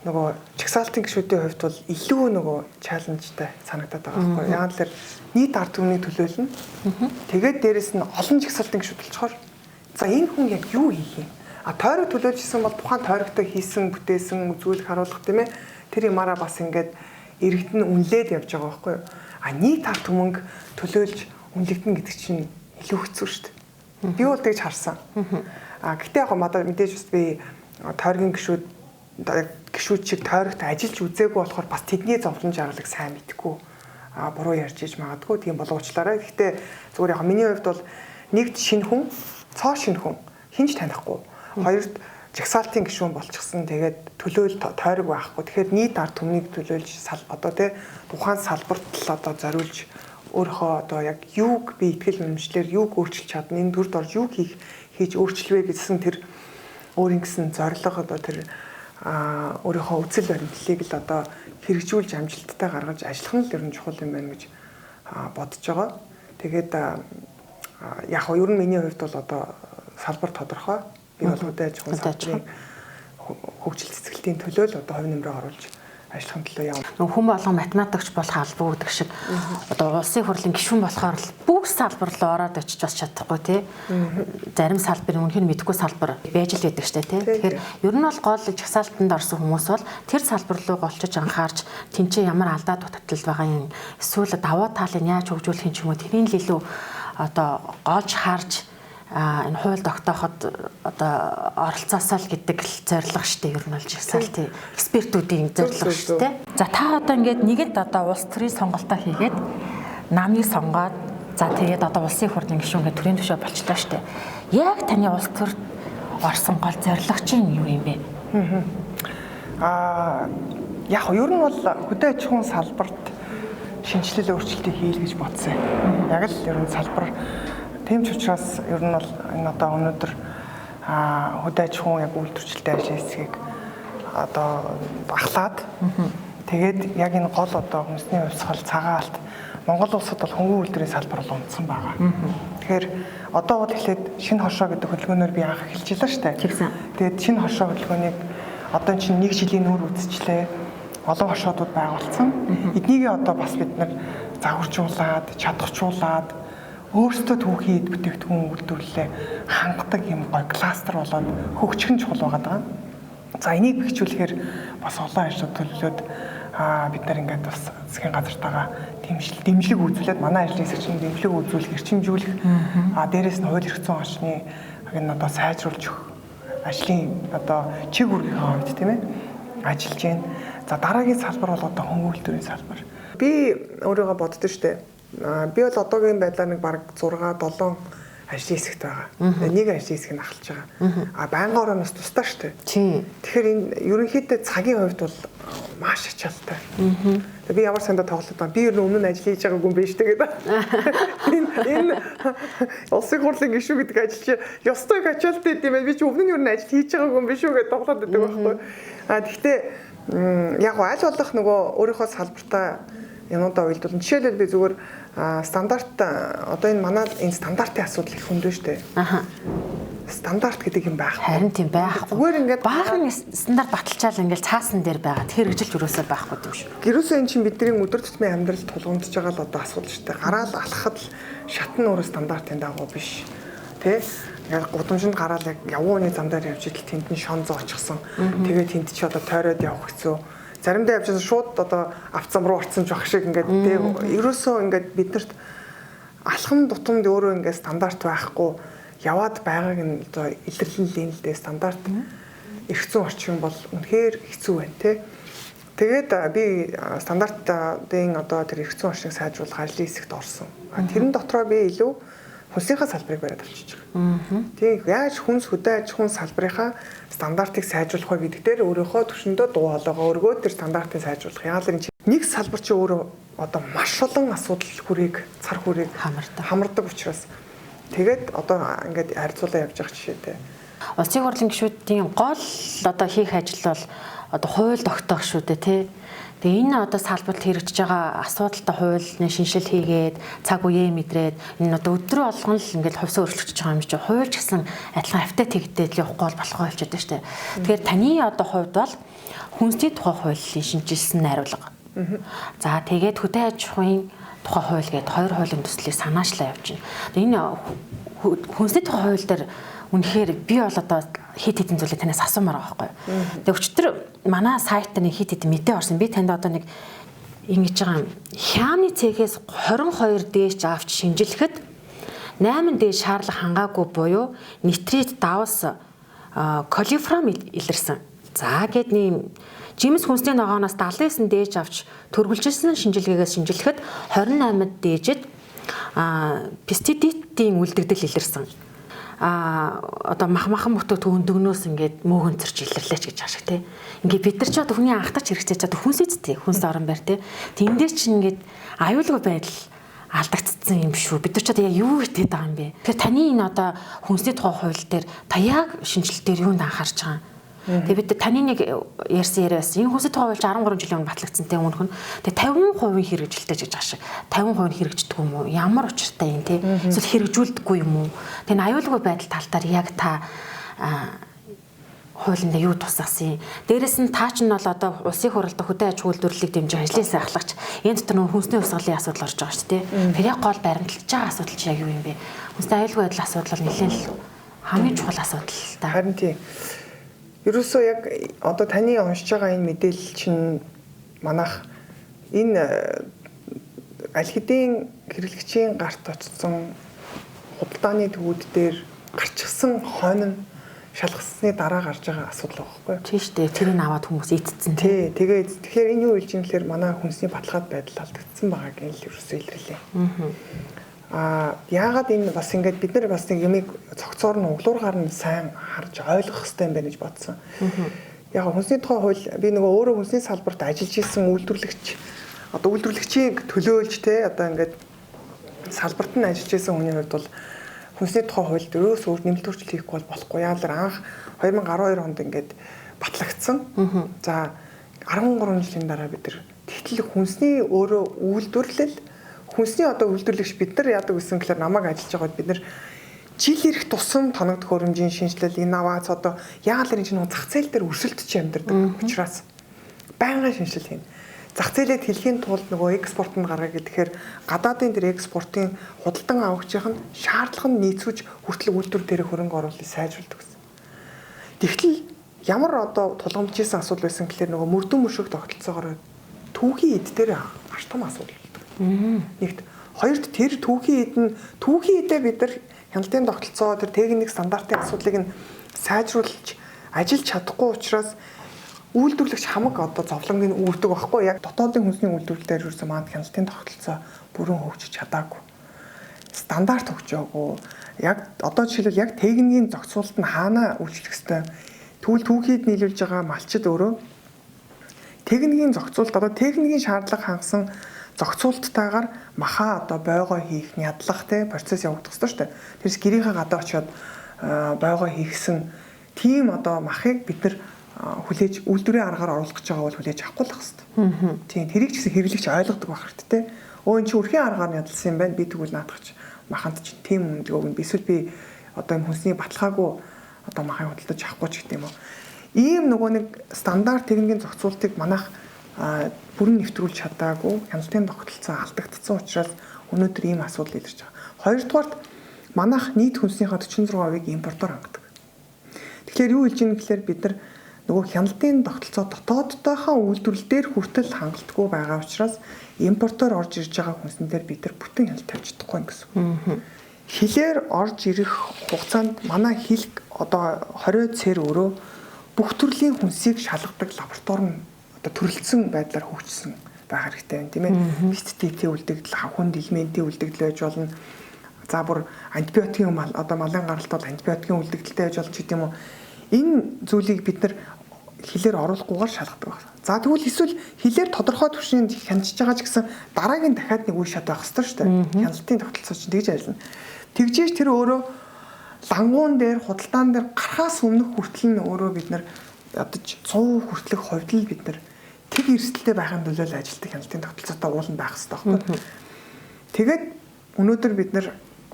Speaker 4: нөгөө жагсаалтын гишүүдийн хувьд бол илүү нөгөө чаленжтай санагдаад байгаа байхгүй. Яг л нийт ард түмнийг төлөөлнө. Тэгээд дээрэс нь олон жагсаалтын гишүүд болчоор за энэ хүн яг юу хийх юм? Тойрог төлөөлжсэн бол тухайн тойрогтой хийсэн, бүтээсэн, үзүүлэх харуулах тийм ээ. Тэр юмараа бас ингээд иргэдэн үнэлээд явж байгаа байхгүй юу? Нийт ард түмэнг төлөөлж үнэлэгдэн гэдэг чинь илүү хэцүү шүү дээ. Би бол тэгж харсан. Гэтээ яг надад мэдээж бас би тойргийн гишүүд шиг тойрогт ажиллаж үзээгүй болохоор бас тэдний зовлон жаргалыг сайн мэдгүй буруу ярьж иж магадгүй тийм боловчлаарай. Гэхдээ зүгээр яг миний хувьд бол нэгд шинэ хүн, цоо шинэ хүн хинж танихгүй. Хоёрт жагсаалтын гишүүн болчихсон. Тэгээд төлөөл тойрог байхгүй. Тэгэхээр нийт ард түмнийг төлөөлж одоо тий тухайн салбарт л одоо зориулж өөрийнхөө одоо яг юуг би итгэл үнэмшлэр юуг өөрчилж чадна, энэ дүрд орж юуг хийж өөрчлөвэ гэсэн тэр өөрийн гэсэн зорилго одоо тэр өөрийнхөө үзэл баримтлалыг л одоо хэрэгжүүлж амжилттай гаргаж ажиллах нь л ер нь чухал юм байна гэж бодож байгаа. Тэгээд яг нь ер нь миний хувьд бол одоо салбар тодорхой. Би бол хөдөө аж ахуйн салбарын хөгжил цэцгэлтийн төлөө л одоо хувь нэмрээ оруулж ажиллахын төлөө явна.
Speaker 3: Хүн болгон математикч болох албаа гэдэг шиг одоо улсын хурлын гишүүн болохоор л бүх салбар руу ороод очиж бас чадахгүй тий. Зарим салбарын үнэхээр мэдгүй салбар байж л байдаг штэ тий. Тэгэхээр ер нь бол гол жагсаалтанд орсон хүмүүс бол тэр салбар руу голчиж анхаарч тэнцээ ямар алдаа дутагдал байгаа юм эсвэл даваа талыг яаж хөгжүүлэх юм ч юм уу тэрийг л илүү одоо голж харж энэ хууль тогтооход одоо оролцоосоо л гэдэг л зорилго штэ ер нь бол жагсаалтын экспертүүдийн зорилго штэ. За та одоо ингээд нэгэд одоо улс төрийн сонголтоо хийгээд намыг сонгоод за тэгээд одоо улсын хурлын гишүүн гэдэг төрийн түвшин болчлоо штэ. Яг таны улс төрт орсон гол зорилго чинь юу юм бэ?
Speaker 4: Яг ер нь бол хөдөө аж ахуйн салбарт шинжилэл өөрчлөлтийг хийл гэж бодсон. Яг л ер нь салбар тийм ч учраас ер нь бол энэ одоо өнөөдөр хөдөө аж ахуйн яг үйлдвэрчлэлтэй ажил хэсгийг одоо ахлаад тэгээд яг энэ гол одоо хүнсний хувьсгал цагаалт Монгол улсад бол хөнгөн үйлдвэрийн салбар бол унтсан байгаа. Тэгэхээр одоо бол эхлээд шинэ хошоо гэдэг хөдөлгөөнөөр би анх эхэлж илаа штэ. Тэгээд шинэ хошоо хөдөлгөөнийг одоо чинь 1 жилийн нүүр үзчихлээ. Олон хошоодууд байгуулсан. Эднийг одоо бас бид нар загваржуулаад, чадваржуулаад өөрсдөө түүхий бүтээгдэхүүн үйлдвэрлэлээ хангадаг юм гой кластер болоод хөгжих нь чухал байгаа. За энийг бэхжүүлэхээр бас олон ажлууд төлөвлөд бид нар ингээд бас засгийн газартайгаа дэмжлэг үзүүлээд манай ажлын хэсэг чинь дэмжлэг үзүүлэх, эрчимжүүлэх дээрээс нь хууль эрх зүйн орчны энэ одоо сайжруулж өгөх ажлын одоо чиг үүргийн хувьд тийм ээ ажиллаж байна. За дараагийн салбар бол одоо хөнгөн үйлдвэрийн салбар. Би өөрийгөө боддоо штэ. Би бол одоогийн байдлаар нэг бараг 6 7 ажлын хэсэгт байгаа. Нэг ажлын хэсэг нь ахалж байгаа. Байнгын орооноос тусдаа шүү дээ.
Speaker 3: Тийм.
Speaker 4: Тэгэхээр энэ ерөнхийдөө цагийн хувьд бол маш ачаалтай. Би ямар сандаа тоглоод байна. Би ер нь өмнө нь ажил хийж байгаагүй юм биш тэгээд. Энэ улсын хурлын гишүүн гэдэг ажил чи ёстой ачаалтай юм байна. Би чи өмнө нь ер нь ажил хийж байгаагүй юм биш үү гэдээ тоглоод байдаг байхгүй. Гэхдээ яг аль болох нөгөө өөрийнхөө салбартаа юмудаа уйлдуулна. Жишээлбэл би зүгээр стандарт одоо энэ манай энэ стандартын асуудал их хүнд шүү дээ. Стандарт гэдэг юм байхгүй.
Speaker 3: Харин тийм байхгүй.
Speaker 4: Зүгээр ингээд
Speaker 3: баахан стандарт баталчаал ингээд цаасан дээр байгаа. Тэр хэрэгжилж өрөөсөө байхгүй юм шүү.
Speaker 4: Гэрөөсөө эн чинь бидний өдөр тутмын амьдралд тулгамдж байгаа л одоо асуудал шүү дээ. Гараал алхахад л шат нь өөрөө стандартын дагуу биш. Тэ? Яг гудамжинд гараал яг явууны зам дээр явж идэл тэнд нь шон зоочихсан. Тэгээд тэнд чи одоо тойроод явах хэцүү. Заримдаа явж шууд одоо авцам руу орцсон ч байх шиг ингээд ерөөсөө ингээд биднэрт алхам тутамд өөрөө ингээд стандарт байхгүй яваад байгааг нь одоо илэрлэн л дээ стандарт эргэцэн орчин бол үнэхээр хэцүү байна те. Тэгээд би стандартын одоо тэр эргэцэн орчныг сайжруулах ажлын хэсэгт орсон. Тэрэн дотроо би илүү хүнсийнхаа салбарыг бариад авчиж байгаа. Тийм яаж хүнс хөдөө аж ахуйн салбарынхаа стандартыг сайжруулах вэ гэдэг дээр өөрийнхөө төвшөндөө дуу хоолойгоо өргөөд тэр стандартыг сайжруулах. Яагаад гэвэл нэг салбар чи өөрөө одоо маш олон асуудал хүрээг, цар хүрээг хамардаг учраас тэгээд одоо ингээд харьцуулаа явж байгаа жишээтэй.
Speaker 3: Улсын хурлын гишүүдийн гол одоо хийх ажил бол одоо хууль тогтоох шүү дээ тий. Тэгээ энэ одоо салбарт хэрэгжиж байгаа асуудалтай хуулийн шинжил хийгээд цаг үеэ мэдрээд энэ одоо өдрөө болгон л ингээд хувьсаа өөрчлөгдөж байгаа юм чи хууль ч гэсэн адилхан автаа тэгдээд л явахгүй бол болохгүй болчиход байна шүү дээ. Тэгэхээр таны одоо хувьд бол хүнсний тухай хуулийн шинжилсэн найруулга. За тэгээд хөдөө аж ахуйн тухай хууль гээд хоёр хуулийн төслийг санаачлаа явж байна. Энэ хүнсний тухай хууль дээр үнэхээр би бол одоо хит хитэн зүйлийг танаас асуумаар байгаа байхгүй. Тэгээ өчтөр манай сайтаар нэг хит хитэн мэдээ орсон. Би танд одоо нэг ингэж байгаа хяамны цехээс 22 дээш авч шинжилэхэд 8 дээш шаарлах хангаагүй буюу нитрит давс колифром илэрсэн. За гээд нэм жимс хүнсний ногооноос 79 дээш авч төргөлжилсэн шинжилгээгээс шинжилэхэд 28 дээжэд пестицидийн үлдэгдэл илэрсэн. Одоо махмахан бүтээгдэхүүн дөгнөөс ингээд мөөгөнцөрч илэрлээч гэж ашиг тий. Ингээд бид нар ч одоо хүний анхтач хэрэгцээ ч одоо хүнс эзтэй хүнс орон байр тий. Тэндээс ч ингээд аюулгүй байдал алдагдсан юм шүү. Бид нар ч одоо яг юу хийгээд байгаа юм бэ? Тэгэхээр таны энэ одоо хүнсний тухай хууль дээр та яг шинжилэл дээр юунд анхаарч байгаа юм? Тэгээ бид таны нэг ярьсан яриас энэ хүнсний тухай хууль 13 жилийн өмнө батлагдсан те өмнөх нь. Тэгээ 50% хэрэгжилтэй гэж ашиг. 50% хэрэгждэг юм уу? Ямар учиртай юм те? Эсвэл хэрэгжүүлдэггүй юм уу? Тэгээ аюулгүй байдал тал дээр яг та хуулинд юу тусаасан юм? Дээрэс нь таа ч нь бол одоо улсын хурлд хөдөө аж ахуй үйлдвэрлэлийг дэмжих ажлын сайхлагч энэ дотор нөх хүнсний усгалын асуудал орж байгаа шүү дээ. Тэр яг гол баримтлаж байгаа асуудал чи яг юу юм бэ? Хүнсний аюулгүй байдал асуудал бол нэлээд хамгийн чухал асуудал та.
Speaker 4: Харин тийм. Ерөөсөө яг одоо таны уншиж байгаа энэ мэдээлэл чинь манайх энэ аль хэдийн хэрэглэгчийн гарт очсон худалдааны төвүүд дээр гарчихсан хойно шалгасны дараа гарч байгаа асуудал байхгүй юу?
Speaker 3: Тийм шүү дээ. Тэрийг аваад хүмүүс ийдцсэн.
Speaker 4: Тий. Тэгэхээр энэ юу хэлж юм гэхээр манай хүнсний баталгаад байдал алдагдсан байгааг нь л ерөөсөө илэрлээ. Яагаад энэ бас ингээд бид нар бас нэг юмыг цогцоор нь углуургаар нь сайн харж ойлгох хэрэгтэй юм байна гэж бодсон. Яг хүнсний тухай хууль би нөгөө өөрөө хүнсний салбарт ажиллаж исэн үйлдвэрлэгч одоо үйлдвэрлэгчийг төлөөлж те одоо ингээд салбарт нь ажиллаж исэн хүний хувьд бол хүнсний тухай хуульд өрөөс өөр нэмэлт өөрчлөлт хийхгүй бол болохгүй. Яагаад анх 2012 онд ингээд батлагдсан. За 13 жилийн дараа бид нар тэгтэл хүнсний өөрөө үйлдвэрлэл хүнсний одоо үйлдвэрлэгч бид нар яадаг гэсэн гэхээр намайг ажиллаж байгаад бид нар жил ирэх тусам тоногдох хөрөмжийн шинжилэл инновац одоо яагаад л энэ чинь зах зээл дээр өрсөлдөж амьдардаг учраас байнгын шинжилэл хийн. Зах зээлэд хэлхийн тулд нөгөө экспортод гаргая гэхээр гадаадын тэр экспортын худалдан авагчийн шаардлага нь нийцвэж хүртэл үйлдвэр дээр хөрөнгө оруулалтыг сайжруулдаг гэсэн. Тэгтэл ямар одоо тулгамдчихсан асуудал байсан гэхээр нөгөө мөрдөн мөшөг тогтолцоогоор түүхийн эд дээр маш том асуудал. Нэгт хоёрт тэр түүхийн эдээ бид нар хяналтын тогтолцоо тэр техник стандартын асуудлыг нь сайжруулж ажиллаж чадахгүй учраас үйлдвэрлэгч хамаг одоо зовлонгийн үүрдэг байхгүй яг дотоодын хүнсний үйлдвэрлэлээр ерөөсөө маань хяналтын тогтолцоо бүрэн хөгжиж чадаагүй. стандарт өгч байгаагүй. Яг одоо жишээлбэл яг техникийн зохицуулалт нь хаана үйлчлэх ёстой. Тэгвэл түүхийд нийлүүлж байгаа малчид өөрөө техникийн зохицуулалт одоо техникийн шаардлага хангасан зохицуулалттайгаар маха одоо бойгоо хийх, нядлах те процесс явагдах ёстой шүү дээ. Тэрс гэрийнхээ гадаа очиод бойгоо хийхсэн тийм одоо махыг бид нар хүлээж үйлдвэрийн аргаар оруулах гэж байгаа бол хүлээж авахгүй л хэвээр. Тийм тэрийг ч гэсэн хэрэглэгч ойлгодог байх хэрэгтэй те. Өө эн чи өрхийн аргаар ядалсан юм байна. Би тэгвэл наадах маханд чинь тийм үнэтэй өгнө. Эсвэл би одоо юм хүнсний баталгаагүй одоо махыг худалдаж авахгүй ч гэдэг юм уу. Ийм нөгөө нэг стандарт техникийн зохицуултыг манайх бүрэн нэвтрүүлж чадаагүй. Хяналтын тогтолцоо алдагдсан учраас өнөөдөр ийм асуудал илэрч байгаа. Хоёрдугаарт манайх нийт хүнснийхээ 46%-ийг импортоор хангадаг. Тэгэхээр юу хэлж ийм гэхээр бид нар нөгөө хяналтын тогтолцоо дотооддоохоо үйлдвэрлэл дээр хүртэл хангалтгүй байгаа учраас импортоор орж ирж байгаа хүнсэн дээр бид нар бүтэн хяналт тавьж чадахгүй юм гэсэн. Хилээр орж ирэх хугацаанд манай хил одоо 20 цэр өөрөө бүх төрлийн хүнсийг шалгадаг лаборатори нь одоо төрөлцсөн байдлаар хөгжсөн байх хэрэгтэй байна тийм ээ. Пестицидийн үлдэгдэл, хавхын элементийн үлдэгдэл байж болно. За бүр антибиотикийн одоо малын гаралт бол антибиотикийн үлдэгдэлтэй байж болж гэдэг юм уу. Энэ зүйлийг бид нар хилээр оруулахгүйгээр шалгадаг байна. За тэгвэл эсвэл хилээр тодорхой түвшинд хянаж байгаа ч гэсэн дараагийн дахиад нэг үе шат байх хэрэгтэй шүү дээ. Хяналтын тогтолцоо чинь тэгж ажиллана. Тэгжээж тэр өөрөө лангуун дээр, худалдаан дээр гарахаас өмнөх хүртэл нь өөрөө бид нар одоо 100% хүртэлх хувьд л бид нар тэг эрсдэлтэй байхын төлөө ажилтдаг хяналтын тогтолцоотой уулан байх хэрэгтэй байхгүй. Тэгээд өнөөдөр бид нар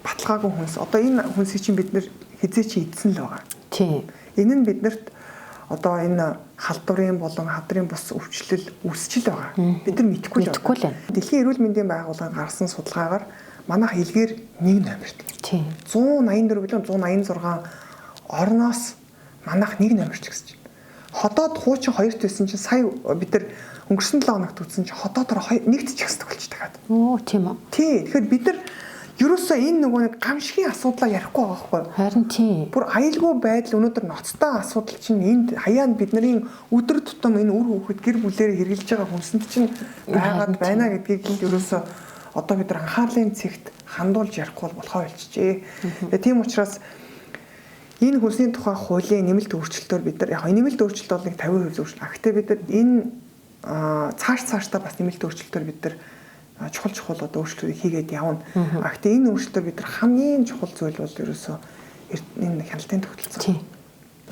Speaker 4: баталгаагүй хүнс одоо энэ хүнсийг чинь бид нар хизээ чи идсэн л байгаа.
Speaker 3: Тийм.
Speaker 4: Энэ нь биднэрт одоо энэ халдварын болон хадрын бус өвчлөл үүсчил байгаа. Бид нар мэдэхгүй л байна. Дэлхийн эрүүл мэндийн байгууллага гаргасан судалгаагаар манайх илгээр 1 номерт.
Speaker 3: Тийм.
Speaker 4: 184 билүү 186 орноос манайх 1 номерч гэсэн чинь. Хотоод хуучин 2-т байсан чинь сая бид нар өнгөрсөн 7 хоногт үзсэн чинь хотоодоор 1-т ч ихсдэг болчих дахиад.
Speaker 3: Оо тийм үү.
Speaker 4: Тий. Тэгэхээр бид нар ерөөсөө энэ нөгөө нэг гамшигын асуудлаа ярихгүй байгаа байхгүй.
Speaker 3: Харин тийм.
Speaker 4: Бүр аюулгүй байдал өнөөдөр ноцтой асуудал чинь энд хаяанд бидний өдөр тутам энэ үр хөвгөд гэр бүлээр хэрэгжилж байгаа хүнсэнд чинь байгаад байна гэдгийг л ерөөсөө одоо бид нар анхаарлын цэгт хандуулж ярихгүй болохоо болчихжээ. Тэгээ тийм учраас энэ хүнсний тухай хуулийн нэмэлт өөрчлөлтөөр бид нар яг нэмэлт өөрчлөлт бол нэг 50% зөвшөөрсөн. Гэхдээ бид нар энэ цаашдаа бас нэмэлт өөрчлөлтөөр бид нар чухал одоо өөрчлөлтийг хийгээд явна. Гэхдээ энэ өөрчлөлтөөр бид нар хамгийн чухал зүйл бол ерөөсөө энэ хяналтын тогтолцоо.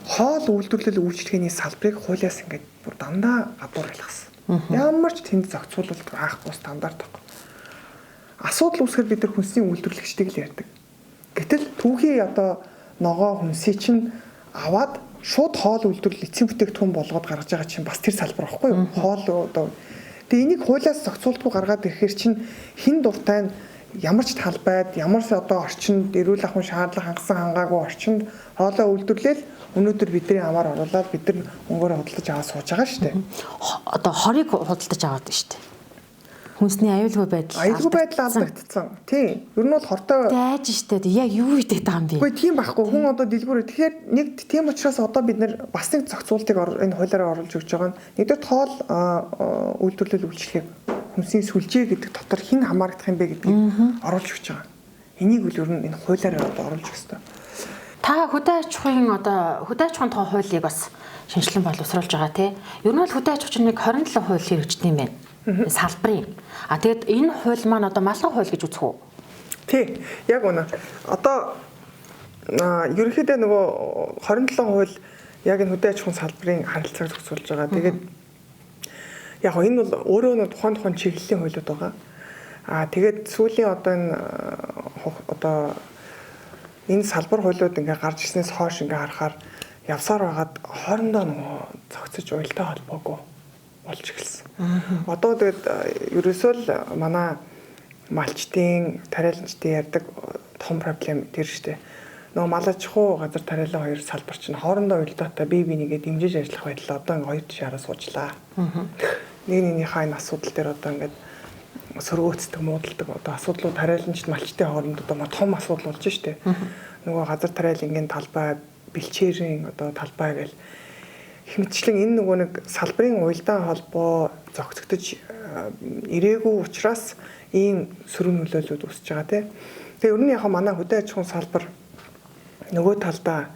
Speaker 4: Хоол үйлдвэрлэл үйлчлэгээний салбарыг хуулиас ингээд бүр дандаа гадуур байлгасан. Ямар ч тэнд зохицуулалт байхгүй стандарт байхгүй. Асуудал үүсгэхэд бид нар хүнсний үйлдвэрлэгчдийг л ярьдаг. Гэтэл түүхий одоо ногоо хүнсийг чинь аваад шууд хоол үйлдвэрлэл эцсийн бүтээгдэхүүн болгоод гаргаж байгаа чинь бас тэр салбар байхгүй юу? Хоол одоо тэгээ энийг хуулиас зохицуултгүй гаргаад ирэхээр чинь хин дуртай нь ямар ч талбайд ямар ч одоо орчинд эрүүл ахуйн шаардлага хангасан хангаагүй орчинд хоолоо үйлдвэрлэл өнөөдөр бидний амаар оруулаад бид нар өнгөөрөө худалдаж аваад сууж байгаа шүү дээ.
Speaker 3: Одоо хорийг худалдаж аваад шүү дээ. Хүнсний аюулгүй байдал
Speaker 4: алдагдсан. Тийм. Ер нь бол хортой
Speaker 3: дайж штэ. Яг юу хийдэг байгаа юм бэ?
Speaker 4: Үгүй тийм байхгүй. Хүн одоо дэлгүүр. Тэгэхээр нэг тийм учраас одоо бид нэр бас нэг зохицуултыг энэ хуулиараа оруулж өгч байгаа нь нэгдүгээр тоол үйлдвэрлэл үйлчлэгийг хүнсний сүлжээ гэдэг дотор хэн хамаарах юм бэ гэдгийг оруулж өгч байгаа. Энийг үл ер нь энэ хуулиараа оруулж өгөх ёстой.
Speaker 3: Та хөдөө аж ахуйн одоо хөдөө аж ахуйн тухай хуулийг бас шинжилэн боловсруулж байгаа тий. Ер нь бол хөдөө аж ахуйн нэг 27 хууль хэрэгждэг юм байна. Салбарын. А тэгэд энэ хууль маань одоо малгай хууль гэж үзэх үү?
Speaker 4: Тий. Яг үнэ. Одоо ерөнхийдөө нөгөө 27 хууль яг энэ хөдөө аж ахуйн салбарын харилцааг зохицуулж байгаа. Тэгээд яг энэ бол өөрөө тухайн чиглэлийн хуулиуд байгаа. Тэгээд сүүлийн одоо энэ салбар хуулиуд ингээ гарч ирснээс хойш ингээ харахаар явсаар байгаад хоорондоо нөгөө зохицож уялдаа холбоогүй болж эхэлсэн. Одоо тэгээд ерөөсөө л манай малчдын, тариаланчдын ярьдаг том проблем тэр штэ. Нөгөө мал аж ахуй газар тариалан хоёр салбар чинь хоорондоо уялдаатай бие бинийгээ дэмжиж ажиллах байдал одоо ингээ хоёр тишаараа суучлаа. Нэгнийхээ энэ асуудал дээр одоо ингээд сөргөөцдөг, муудалдаг одоо асуудлууд тариаланчд малчдын хооронд одоо том асуудал болж штэ. Нөгөө газар тариалангийн талбай, бэлчээрийн одоо талбай гэл хэмтчлэн энэ нөгөө нэг салбарын уялдаа холбоо зохицогдож ирээгүй учраас ийм сөрөг нөлөөллүүд үүсэж байгаа тийм. Тэгээ ер нь яг манай хөдөө аж ахуйн салбар нөгөө талдаа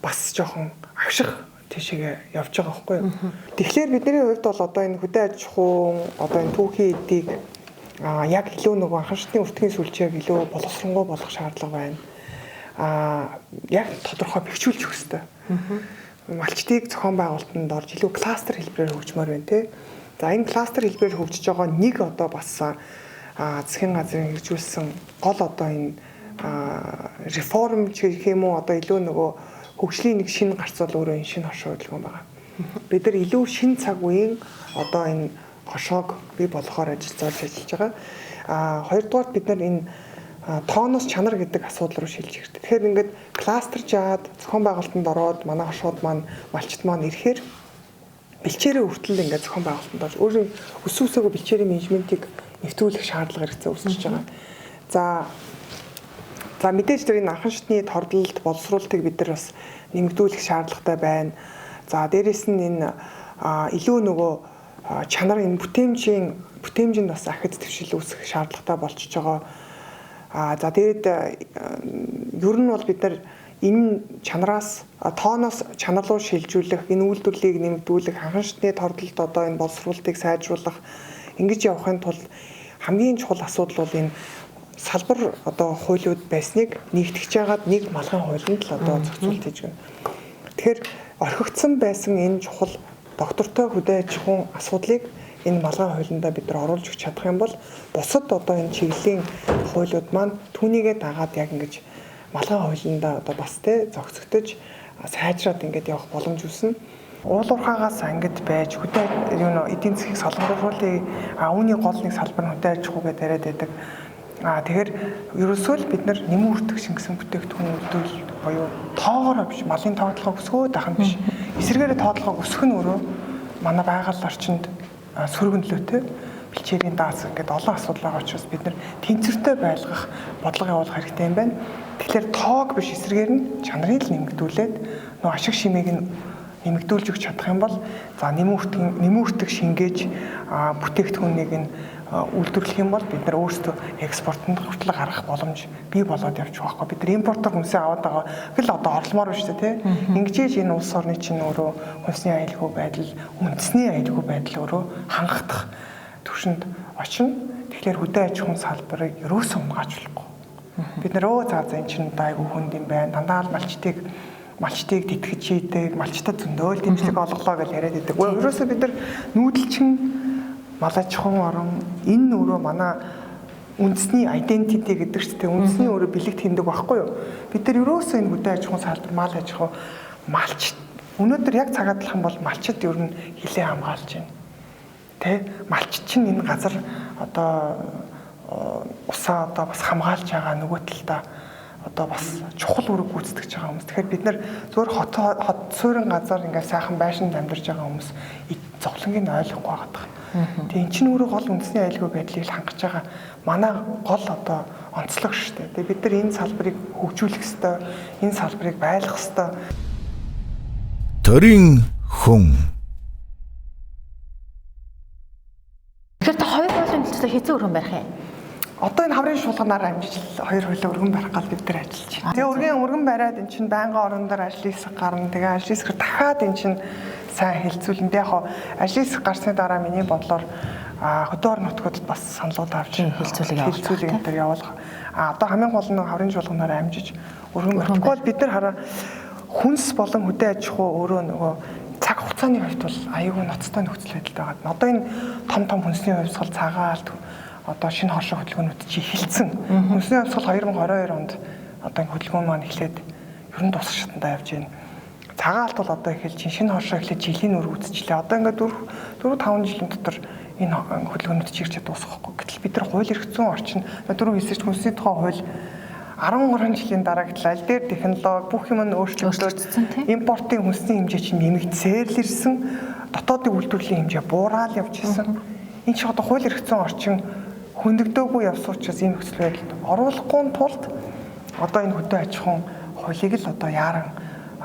Speaker 4: бас жоохон агших тийшээ явж байгаа байхгүй юу. Тэгэхээр бидний хувьд бол одоо энэ хөдөө аж ахуйн одоо энэ түүхийн эдийг яг илүү нөгөө анхан шатны өртгийн сүлжээг илүү боловсронгуй болгох шаардлага байна. Яг тодорхой бэхжүүлж өгөх хэрэгтэй. Малчдыг зохион байгуулалтанд орж илүү кластер хэлбэрээр хөгжмөр байна те. За энэ кластер хэлбэрээр хөгжиж байгаа нэг одоо бас засгийн газрын хэрэгжүүлсэн гол одоо энэ реформ гэх юм уу одоо илүү нөгөө хөгжлийн нэг шинэ гарцвал өөрөө энэ шинэ хошоо хөдөлгөөн байгаа. Бид нар илүү шинэ цаг үеийн одоо энэ хошоог бий болгохоор ажиллаж байгаа. Хоёрдугаар бид нар энэ тооноос чанар гэдэг асуудал руу шилжих хэрэгтэй. Тэгэхээр ингээд кластер жаад зохион байгуулалтанд ороод манай хошууд маань малчт маань ирэхээр бэлчээрээ хүртэл ингээд зохион байгуулалтанд орж өөрийн өссөн үсээгүй бэлчээрийн менежментийг нэвтрүүлэх шаардлага хэрэгцээ үүсэж байгаа. За мэдээж тэр энэ анхан шатны тордолд боловсруулалтыг бид нар бас нэмэгдүүлэх шаардлагатай байна. За дээрэс нь энэ илүү нөгөө чанар энэ бүтээмжинд бас ахиц твшил үүсэх шаардлагатай болчихж байгаа. За тэгээд ер нь бол бид нар энэ чанараас тооноос чанар руу шилжүүлэх, энэ үйлдвэрлэлийг нэмэгдүүлэх, анхан шатны тордолд одоо энэ боловсруулалтыг сайжруулах ингэж явахын тулд хамгийн чухал асуудал бол энэ салбар одоо хуулиуд байсныг нэгтгэж яагаад нэг малгайн хуулинд л одоо зохицуулт хийж байна. Тэгэхээр орхигдсон байсан энэ чухал доктортой хөдөө аж ахуйн асуудлыг энэ малгайн хуулиндаа бид нар оруулж өгч чадах юм бол бусад одоо энэ чиглэлийн хуулиуд маань түүнийгээ дагаад яг ингэж малгайн хуулиндаа одоо бас тэ зохицогдож сайжраад ингэж явах боломж үүснэ. Уул уурхаагаас ангид байж хөдөө эдийн засгийг солонгоруулах үүний гол нэг салбар нь хөдөө аж ахуй гэдээ яриад байдаг. Тэгэхээр ерөөсөө л бид нар нэмэн хүртэх шингэсэн бүтээгдэхүүн үйлдвэрлэл буюу тоогоор биш малын тоглохыг өсгөөд ахын биш эсэргээрээ тоглохыг өсгөх нь өөрөө манай байгаль орчинд сөрөг нөлөөтэй бэлчээрийн даас ингээд олон асуудал байгаа учраас бид нар тэнцвэртэй байлгах бодлого явуулах хэрэгтэй юм байна. Тэгэхээр тоог биш эсэргээр нь чанарыг л нэмэгдүүлээд нөгөө ашиг шимийг нь нэмэгдүүлж өгч чадах юм бол за нэмэн хүртэх шингээж бүтээгдэхүүнийг нь үйлдвэрлэх юм бол бид нар өөрсдөө экспортод хүртэл гарах боломж бий болоод явж байгаа байхгүй. Бид нар импортоор хүнсээ аваад байгаа гэл одоо орломоор биш үү те. Ингэж энэ улс орны чинь өөрөө хүнсний аюулгүй байдал, үндэсний аюулгүй байдал өөрөө хангагдах түвшинд очино. Тэгэхээр хөдөө аж ахуйн салбарыг ерөөсөө унгаачлахгүй. Бид нар за энэ чинь айгүй хүнд юм байна. Дандаа л малчтыг тэтгэж хийдэг, малчтад зөндөөл дэмжлэг олголоо гэж яриад байдаг. Ерөөсөө бид нар нүүдэлчин мал аж ахуйн орон энэ өөрөө манай үндэсний identity гэдэг чтэй үндэсний өөрөө бэлэгт хиндэг байхгүй юу? Бид нар ерөөсөө энэ хөдөө аж ахуйн салбар мал аж ахуй малчт өнөөдөр яг цагаад талах юм бол малчт ер нь хилээ хамгаалж байна. Тэ малчт чинь энэ газар одоо усаа одоо бас хамгаалж байгаа нөгөө талдаа одоо бас чухал үүрэг гүйцэтгэж байгаа хүмүүс. Тэгэхээр бид нар зөвхөн хот суурин газар ингээд сайхан байшинд амьдарч байгаа хүмүүс зовлонгийг ойлгохгүй байгаа. Тэгээ эн чинь өөрөө гол үндэсний аюулгүй байдлыг хангаж байгаа манай гол одоо онцлог шүү дээ. Тэгээ бид нар энэ салбарыг хөгжүүлэх ёстой, энэ салбарыг байлгах ёстой.
Speaker 1: Төрийн хүн.
Speaker 3: Тэгэхээр хоёр хуулийн төлөвлөлтөд хэзээ өргөн барих юм?
Speaker 4: Одоо энэ хаврын шуулганаар амжиж хоёр хуулиар өргөн барих гал бид нар ажиллаж байна. Тэгээ өргөн бариад эн чинь байнгын орон дээр ажлын хэсэг гарна. Тэгээ ажлын хэсгээр дахиад эн чинь сайн хэлцүүлэн. Яг ажлын хэсэг гарсны дараа миний бодлоор хөдөө орон нутгуудад бас саналууд авч хэлцүүлэг энэ төр явуулах. Одоо хамгийн гол нь хаврын шуулганаар амжиж өргөн барихгүй бид нар хараа хүнс болон хөдөө аж ахуй өөрөө нөгөө цаг хугацааны хувьд бол аюулгүй ноцтой нөхцөл байдалтай байгаа. Одоо энэ том хүнсний хувьсгал цагаалт одоо шинэ хоршоо хөдөлгөөнүүд чи эхэлсэн. Хүнсний хувьсгал 2022 онд одоо энэ хөдөлгөөн маань эхлээд ер нь тусах шатандаа явж байна. Цагаалт бол одоо эхэлж шинэ хоршоо эхлээд жилийн өр үзчихлээ. Одоо ингээд 4-5 жилийн дотор энэ хөдөлгөөнүүд чи ирчээд дуусахгүй. Гэтэл бид нар хууль эрх зүйн орчин 4 хэсэгт хүнсний тухай хууль 13 жилийн дараа гэтэл аль дээр технологи бүх юм нь өөрчлөгдөж импортын хүнсний хэмжээ чинь нэмэгдсээр л ирсэн. Дотоодын үйлдвэрлэлийн хэмжээ буураад явж ирсэн. Энэ ч одоо хууль эрх зүйн орчин хөндөгдөөгүй явсан учраас энэ нөхцөл байдалд оруулахгүй тулд одоо энэ хөдөө аж ахуйн хуулийг л одоо яаран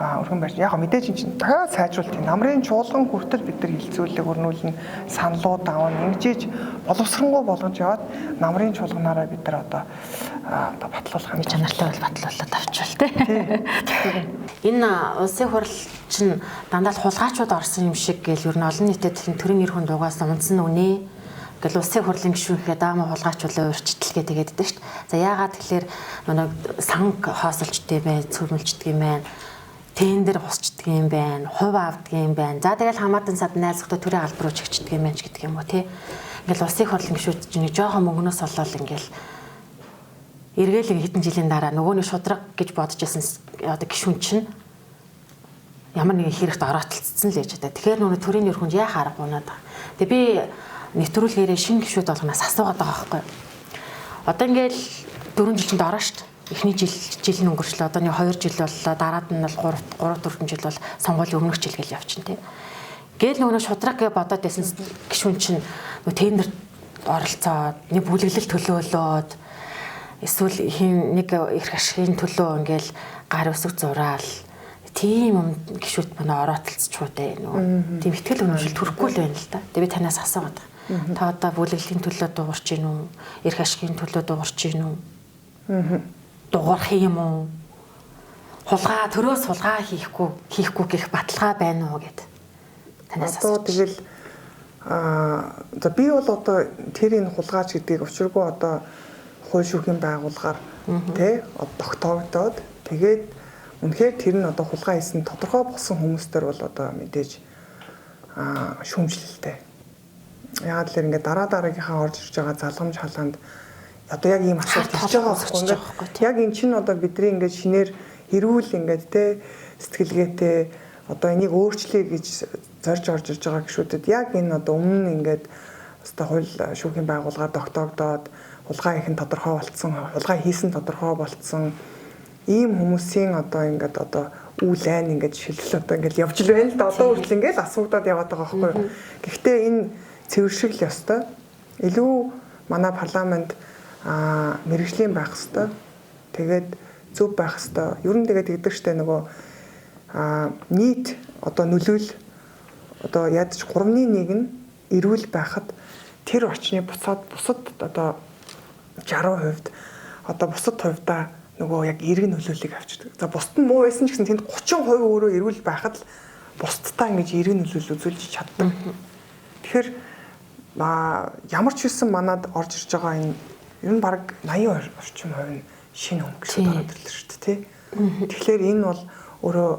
Speaker 4: өргөн барьж яг мэдээж энэ чинь дахиад сайжруулт тийм намрын чуулган хүртэл бид нар хилцүүлэг өрнүүлнэ саналууд аавна ингэж боловсронгуй болгож яваад намрын чуулганаараа бид нар одоо батлуулах юм
Speaker 3: чанартай бол батлуулаад авчвал тий. Энэ улсын хурал чинь дандаа хулгайчууд орсон юм шиг гэл ер нь олон нийтэд төрийн нэр хүн дугаасан унтсан үнэ гэл улсын хурлын гишүүнхээ даамаа хулгайчуулаа урьдчилгээ тэгээд дээ шүү дээ. За яагаад тэгэхээр нэг санг хаосолчтой бай, цөмөлчдөг юм байна. Тендер босчдөг юм байна, хувь авдаг юм байна. За тэгэл хамаатан сад найзлахтай төрийн албар руу чигчдэг юм байна ч гэдэг юм уу тий. Ингээл улсын хурлын гишүүд чинь жоохон мөнгнөөс олоод ингээл эргээл хэдэн жилийн дараа нөгөө нэг шудраг гэж бодож байсан одоо гишүүн чинь ямар нэгэн хэрэгт ороотолцсон л ээж одоо. Тэгэхээр нөгөө төрийн нэр хүнд яах арга унаад байгаа. Тэгээ би нэвтрүүлгээрээ шинэ гишүүд болгоноос асуугаад байгаа байхгүй. Одоо ингээл 4 жил чинд ороо шүү дээ. Эхний жил нь өнгөрчлөө. Одоо нэг 2 жил боллоо. Дараад нь бол 3 4 жил бол сонгуулийн өмнөх жил гэж явчихна тий. Гээл нөгөө шудраг гэж бодоод байсан гишүүн чинь нөгөө тендер оролцоод нэг бүлэглэл төлөөлөөд эсвэл нэг их ашигын төлөө ингээл гар өсөг зураал тийм гişүүд манай ороотолцчихуу дээ нөгөө тийм ихтгэл өнөмшил төрөхгүй л байна л да. Тэгээ би танаас асуугаад байгаа. Та одоо бүлэглэлийн төлөө дуурч гин үү? Их ашигын төлөө дуурч гин үү? Дуурах юм уу? Хулгай төрөөс хулгай хийхгүй гэх баталгаа байна уу гэд. Танаас
Speaker 4: асууад тэгэл за би бол одоо тэрийн хулгайч гэдгийг учиргүй одоо хууль шүүхийн байгууллагаар тий тогтоогдоод тэгээд үнэхээр тэр нь одоо хулгай хийсэн тодорхой болсон хүмүүстэр бол одоо мэдээж шүүмжлэлтэй. Яагаад гэхээр ингээд дараагийнхаа орж ирж байгаа залгамж халаанд одоо яг ийм асуудал хийж байгаа байхгүй. Яг эн чинь одоо бидний ингээд шинээр хэрүүл ингээд тий сэтгэлгээтэй одоо энийг өөрчлөе гэж зорж орж ирж байгаа гişүүдэд яг энэ одоо өмнө нь ингээд өстой хууль шүүхийн байгууллагаар тогтоогдоод хулгай хийх нь тодорхой болцсон, хулгай хийсэн тодорхой болцсон ийм хүмүүсийн одоо ингээд одоо үйл айн ингээд шилжил одоо ингээд явж л байна л да. Одоо хүртэл ингээд асуудаад яваад байгаа байхгүй юу. Гэхдээ энэ цэвэршил ёстой. Илүү манай парламент мэргэжлийн байх ёстой. Тэгээд зөв байх ёстой. Ер нь тэгээд гэдэг штэ нөгөө нийт одоо нөлөөл одоо ядаж 3-ны 1 нь эрүүл байхад тэр орчны бусад одоо 60% одоо бусад хувьдаа нөгөө яг эрг нөлөөллийг авчирдаг. За бусад нь муу байсан ч гэсэн тэнд 30% өөрөө эрүүл байхад л бусдтай ингэж эрг нөлөөлөл үзүүлж чаддаг. Тэгэхээр ямар ч хэлсэн манад орж ирж байгаа энэ ер нь баг 80% орчим хувь нь шинэ өнгө гэж бодоод ирлээ шүү дээ тий. Тэгэхээр энэ бол өөрөө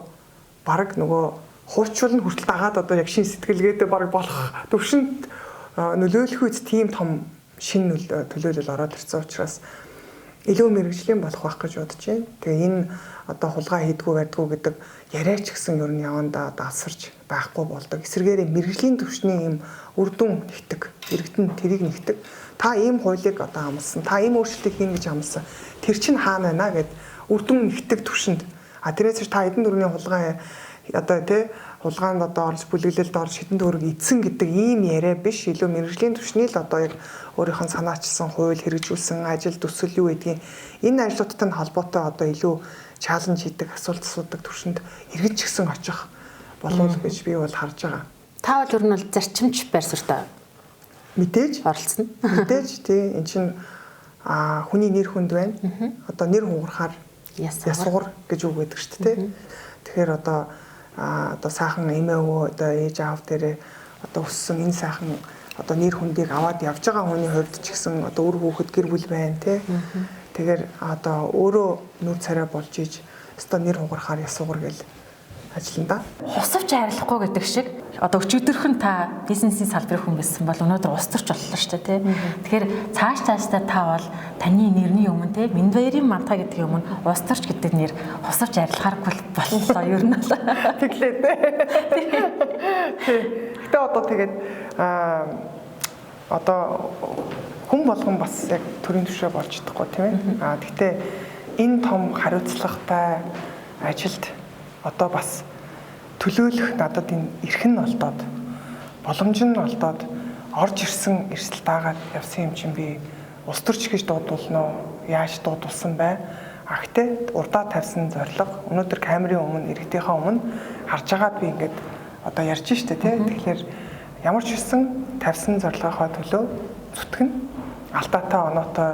Speaker 4: баг нөгөө хуучвал нь хүртэл дагаад одоо яг шинэ сэтгэлгээтэй баг болох төвшөнд нөлөөлөх үз тийм том шинэ төлөөлөл ороод ирсэн учраас илүү мэрэгжлийн болох байх гэж бодож байна. Тэгээ энэ одоо хулгай хийдгүү байдгүү гэдэг яриач гэсэн ер нь явандаа давсарч байхгүй болдог. Эсвэргээрээ мэрэгжлийн түвшний ийм үр дүн нэгтэг, иргэдэн тэрийг нэгтэг. Та ийм хуулийг одоо амласан, та ийм өөрчлөлтийг хийн гэж амласан. Тэр чинь хаана байна гэд үр дүн нэгтэг түвшинд. Тэрээс та эдэн дөрвийн хулгай одоо тий хулгаанд одоо орж бүлэглэлд орж хитэн төгрөг эзэн гэдэг ийм яриа биш. Илүү мэрэгжлийн түвшний л одоо яг өөрийнх нь санаачилсан хууль хэрэгжүүлсэн ажил төсөл юу гэдгийг энэ ажлуудтай нь холбоотой одоо илүү чаленж хийдэг, асуулт асуудаг түвшинд эргэж гисэн очих болов гэж би бол харж байгаа.
Speaker 3: Та бол ер нь бол зарчимч байр суртаа
Speaker 4: мэдээж
Speaker 3: оролцсон.
Speaker 4: Мэдээж тий эн чинь хүний нэр хүнд байна. Одоо нэр хугарахаар ясуугар гэж үг гэдэг шүү дээ тий. Тэгэхээр одоо сайхан эмээ өвөө одоо ээж аав дээрээ одоо өссөн энэ сайхан одоо нэр хүндийг аваад явж байгаа хүний хувьд ч гэсэн одоо үр хүүхэд гэр бүл байна тий. Тэгэхээр одоо өөрөө нүд царай болж иж одоо нэр хугарахаар ясуугар гэл ажиллана да.
Speaker 3: Хусавч арилахгүй гэдэг шиг одоо өчигдөрхөн та бизнесийн салбарын хүн байсан бол өнөөдөр ус төрч боллоо шүү дээ тий. Тэгэхээр цаашдаа та бол таны нэрний өмнө тий Минбаярын манта гэдгийн өмнө ус төрч гэдэг нэр хусавч арилахааргүй боллоо ер нь.
Speaker 4: Тэглээ тий. Гэтэ одоо тэгээд одоо хүн болгон бас яг төрийн түвшээ болж чадахгүй тийм ээ. Гэтэ энэ том хариуцлагатай ажилд одоо бас төлөөлөх надад энэ эрх нь олдоод боломж нь олдоод орж ирсэн эрсдэл дагаад явсан юм чинь би ус төрч гэж дуудуулна уу яаж дуудуулсан бай Гэхдээ урдаа тавьсан зорилго өнөөдөр камерын өмнө иргэдийнхээ өмнө харж байгаад би ингээд одоо ярьж штэ тий. Тэгэхээр ямар ч хэсэн тавьсан зорилгынхаа төлөө зүтгэн алдаатай оноотой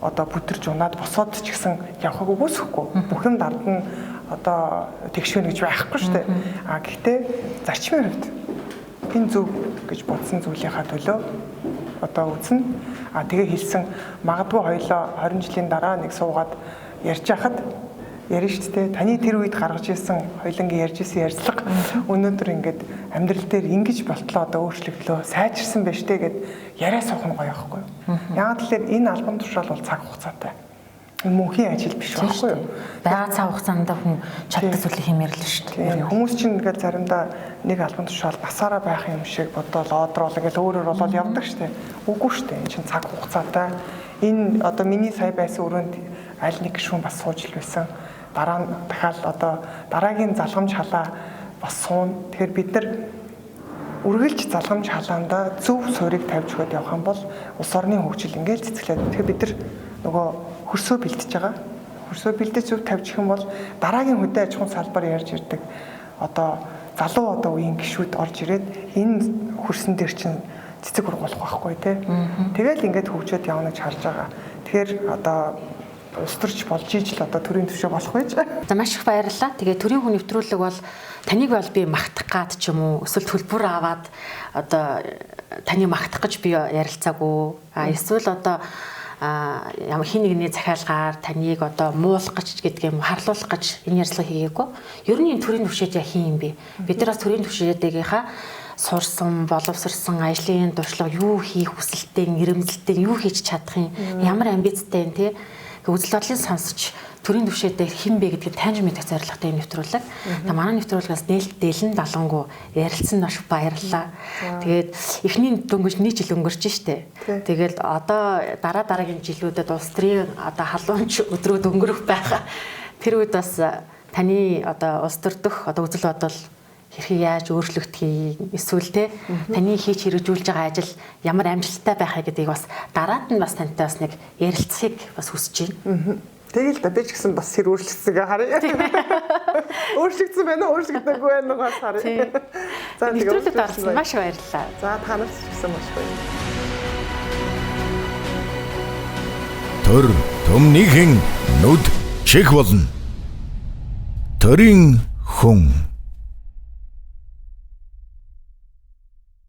Speaker 4: одоо бүдэрж унаад босоод ч гэсэн явахыг үгүйсэхгүй. Бүх юм дард нь одоо тэгшвэн гэж байхгүй штэ. Гэхдээ зарчмын хувьд энэ зөв гэж бодсон зүйлийнхаа төлөө одоо үзнэ. Тэгээ хэлсэн магадгүй хоёлоо 20 жилийн дараа нэг суугаад ярьж хахад ярина шүү дээ. Таны тэр үед гаргаж ирсэн хоёлынгийн ярьж ирсэн ярьцлага өнөөдөр ингээд амьдрал дээр ингэж болтлоо одоо өөрчлөгдлөө сайжирсан байж тээ гэд яриа суух нь гоё байхгүй юу? Яагаад тэгэхээр энэ албан тушаал бол цаг хугацаатай. Мөнхийн ажил биш байхгүй юу?
Speaker 3: Бага цаг хугацаанд хүн чаддаг зүйлийг хэмэрлэн шүү дээ.
Speaker 4: Хүмүүс чинь ингээд заримдаа нэг албан тушаал насаараа байх юм шиг бодоод одруулаа гэж өөрөөр болоод явдаг шүү дээ. Үгүй шүү дээ. Энэ чинь цаг хугацаатай. Энэ одоо миний сая байсан өрөөнд аль нэг гишүүн бас сууж л байсан. Дараа нь дахиад одоо дараагийн залгамж халаа бас суун. Тэгэхээр бид нар үргэлж залгамж халаанда зөв суурийг тавьж өгöd явах юм бол улс орны хөгжил ингээл цэцгэлээд. Тэгэхээр бид нар нөгөө хөрсөө бэлтэж байгаа. Хөрсөө бэлдэж зөв тавьчих юм бол дараагийн хөдөө аж ахуйн салбар ярьж ирдэг. Одоо залуу одоо үеийн гишүүд орж ирээд энэ хөрсөн дээр чинь цэцэг ургуулах байхгүй тий. Тэгэл ингээд хөгжөөд явна гэж харж байгаа. Тэгэхээр одоо улс төрч болж ижил одоо төрийн төвшөө болох байж.
Speaker 3: За маш их баярлалаа. Тэгээ төрийн хүн нэвтрүүлэг бол таныг бол би магтах гад ч юм уу эсвэл төлбөр аваад одоо таны магтах гэж би ярилцаагүй. Эсвэл одоо ямар хин нэгний захиалгаар таныг одоо муулах гэж гэдэг юм харлуулах гэж энэ ярилцлага хийгээгүй. Ер нь энэ төрийн төвшөөд хин юм бэ? Бид нар бас төрийн төвшөөдийнхаа сурсан, боловсрсан, ажлын туршлага юу хийх хүсэлтэй, нэрмэлтэй, юу хийж чадах юм, ямар амбицтай юм те. Үзэл бодлын сонсч төрийн төвшөөдөө хэн бэ гэдгийг таньж мэдэх зорилготой юм нэвтрүүлэг. Тэгээ манай нэвтрүүлгээс нээлттэйлэн далангуу ярилцсан маш баярлалаа. Тэгээд эхний дөнгөж нэг жил өнгөрч штэ. Тэгээд одоо дараагийн жилүүдэд улс төрийн одоо халуунч өдрүүд өнгөрөх байгаа. Тэр үед бас таны одоо улс төрдөх одоо үзэл бодол хэрхэн яаж өөрчлөгдөхийг эсвэл те таны хийж хэрэгжүүлж байгаа ажил ямар амжилттай байхаа гэдгийг бас дараад нь бас тантай бас нэг ярилцахыг бас хүсэж байна.
Speaker 4: Тэгэл да би ч гэсэн бас сэр өөрчлөгдсөнгээ харъя. Өөрчлөгдсөн байна уу? Өөрчлөгдөөгүй байна уу бас харъя.
Speaker 3: За нэвтрүүлэгт орсон маш баярлалаа.
Speaker 4: За та нарт ч гэсэн маш баярлалаа.
Speaker 1: Төр төмнийхэн нүд чих болно. Төрийн хүн